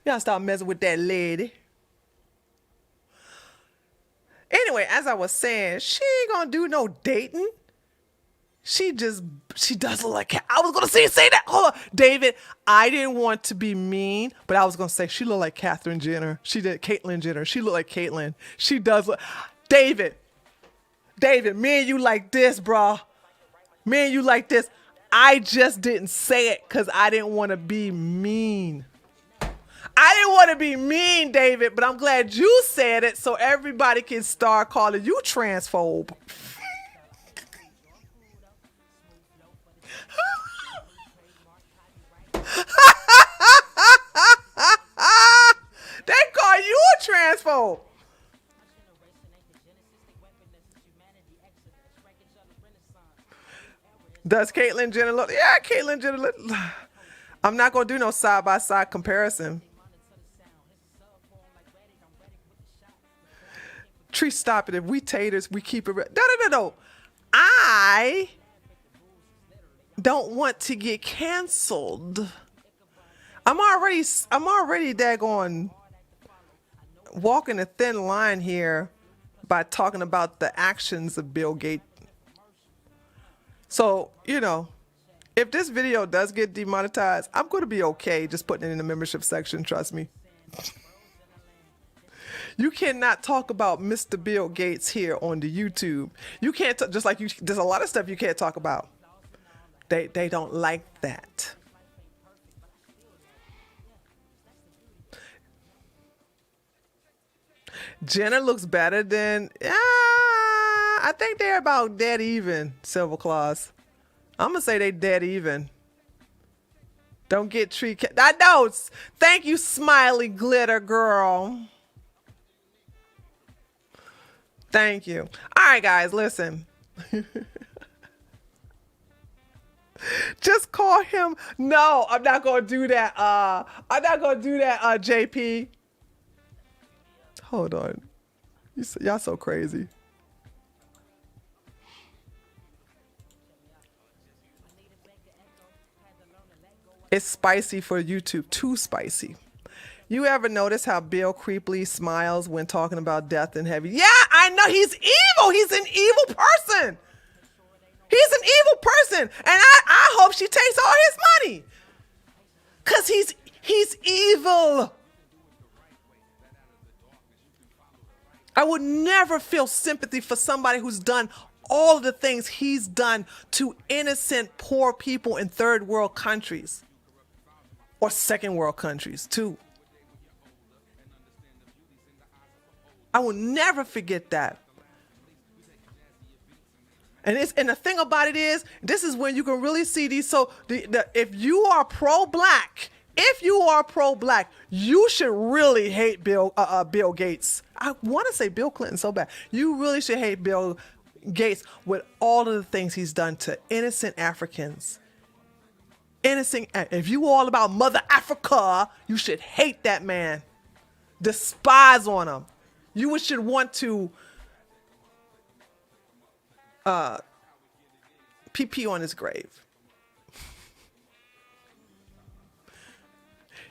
Y'all stop messing with that lady. Anyway, as I was saying, she ain't gonna do no dating. She does look like, I was gonna say that. Hold on, David, I didn't want to be mean, but I was gonna say she looked like Caitlyn Jenner. She did Caitlyn Jenner. She looked like Caitlyn. She does look. David, me and you like this, bro. Me and you like this. I just didn't say it because I didn't want to be mean. I didn't want to be mean, David, but I'm glad you said it so everybody can start calling you transphobe. They call you a transphobe. Does Caitlyn Jenner look? Yeah, Caitlyn Jenner look. I'm not going to do no side-by-side comparison. Tree, stop it. If we taters, we keep it. No. I don't want to get canceled. I'm already daggone walking a thin line here by talking about the actions of Bill Gates. So, if this video does get demonetized, I'm going to be okay just putting it in the membership section, trust me. You cannot talk about Mr. Bill Gates here on the YouTube. You can't, just like there's a lot of stuff you can't talk about. They don't like that. Jenner looks better than, I think they're about dead even, Silver Claws. I'm going to say they dead even. Don't get tree. I know. Thank you, Smiley Glitter Girl. Thank you. All right, guys, listen. Just call him. No, I'm not going to do that. I'm not going to do that, JP. Hold on. Y'all so crazy. It's spicy for YouTube. Too spicy. You ever notice how Bill creepily smiles when talking about death and heavy? Yeah, I know. He's evil. He's an evil person. He's an evil person. And I hope she takes all his money. Because he's evil. I would never feel sympathy for somebody who's done all of the things he's done to innocent, poor people in third world countries. Or second world countries, too. I will never forget that. And the thing about it is, this is when you can really see these. So if you are pro-black, you should really hate Bill Gates. I want to say Bill Clinton so bad. You really should hate Bill Gates with all of the things he's done to innocent Africans. If you all about Mother Africa, you should hate that man. Despise on him. You should want to pee on his grave.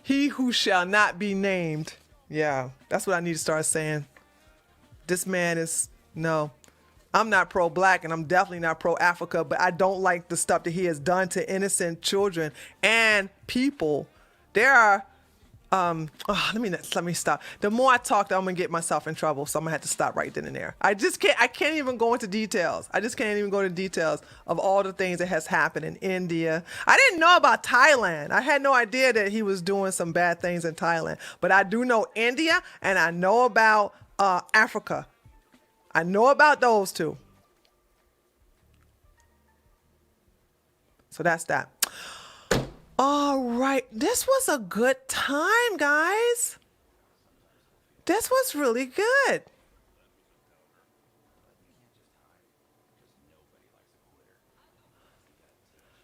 He who shall not be named. Yeah, that's what I need to start saying. This man is, no. I'm not pro-black and I'm definitely not pro-Africa, but I don't like the stuff that he has done to innocent children and people. There are, let me stop. The more I talk, I'm gonna get myself in trouble, so I'm gonna have to stop right then and there. I can't even go into details. I just can't even go into details of all the things that has happened in India. I didn't know about Thailand. I had no idea that he was doing some bad things in Thailand, but I do know India and I know about Africa. I know about those two. So that's that. All right. This was a good time, guys. This was really good.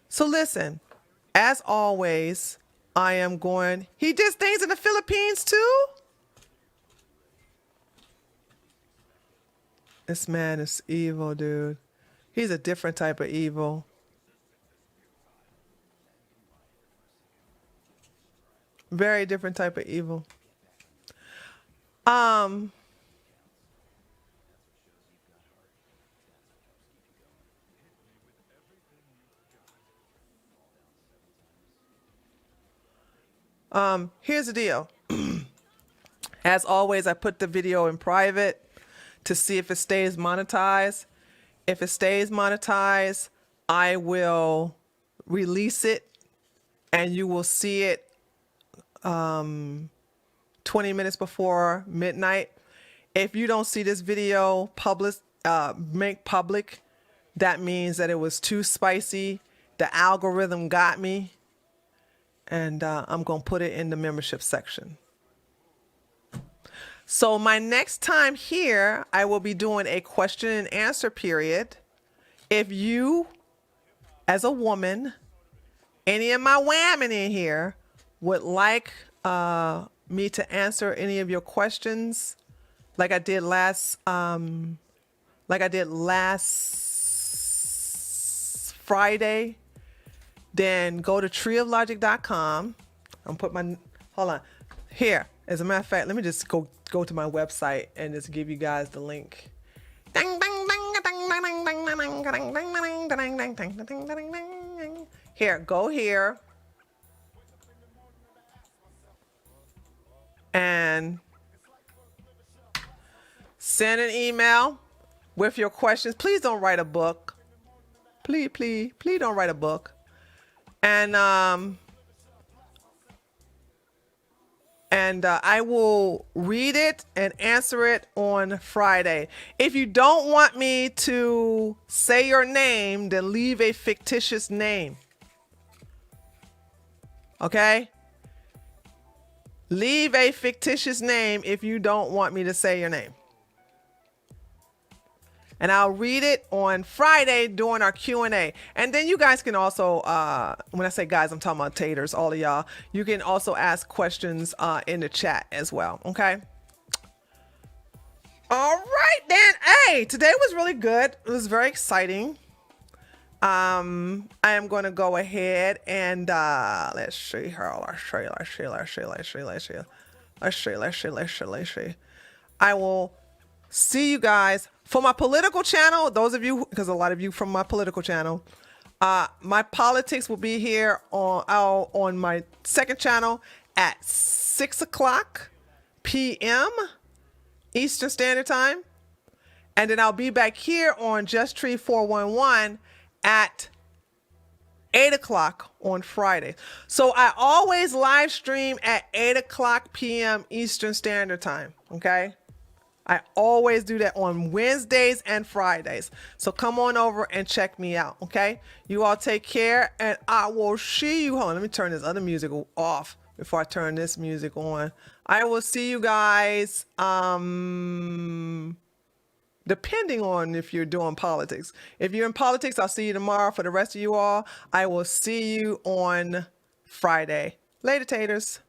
So listen, as always, I am going, he did things in the Philippines too? This man is evil, dude. He's a different type of evil. Very different type of evil. Here's the deal. As always, I put the video in private to see if it stays monetized. If it stays monetized, I will release it and you will see it 20 minutes before midnight. If you don't see this video make public, that means that it was too spicy. The algorithm got me. And I'm going to put it in the membership section. So my next time here, I will be doing a question and answer period. If you, as a woman, any of my women in here would like me to answer any of your questions, like I did last Friday, then go to treeoflogic.com. I'm put my, hold on, here. As a matter of fact, let me just go to my website and just give you guys the link. Here, go here. And send an email with your questions. Please don't write a book. Please don't write a book. And I will read it and answer it on Friday. If you don't want me to say your name, then leave a fictitious name. Okay? Leave a fictitious name if you don't want me to say your name. And I'll read it on Friday during our Q&A. And then you guys can also, when I say guys, I'm talking about taters, all of y'all. You can also ask questions in the chat as well, okay? All right, then. Hey, today was really good. It was very exciting. I am going to go ahead and let's see here. Let's see. I will see you guys for my political channel. Those of you, because a lot of you from my political channel, my politics will be here on my second channel at 6:00 p.m. Eastern Standard Time. And then I'll be back here on Just Tree 411 at 8:00 on Friday. So I always live stream at 8:00 p.m. Eastern Standard Time. Okay. I always do that on Wednesdays and Fridays. So come on over and check me out. Okay. You all take care and I will see you. Hold on. Let me turn this other music off before I turn this music on. I will see you guys. Depending on if you're doing politics. If you're in politics, I'll see you tomorrow. For the rest of you all, I will see you on Friday. Later, taters.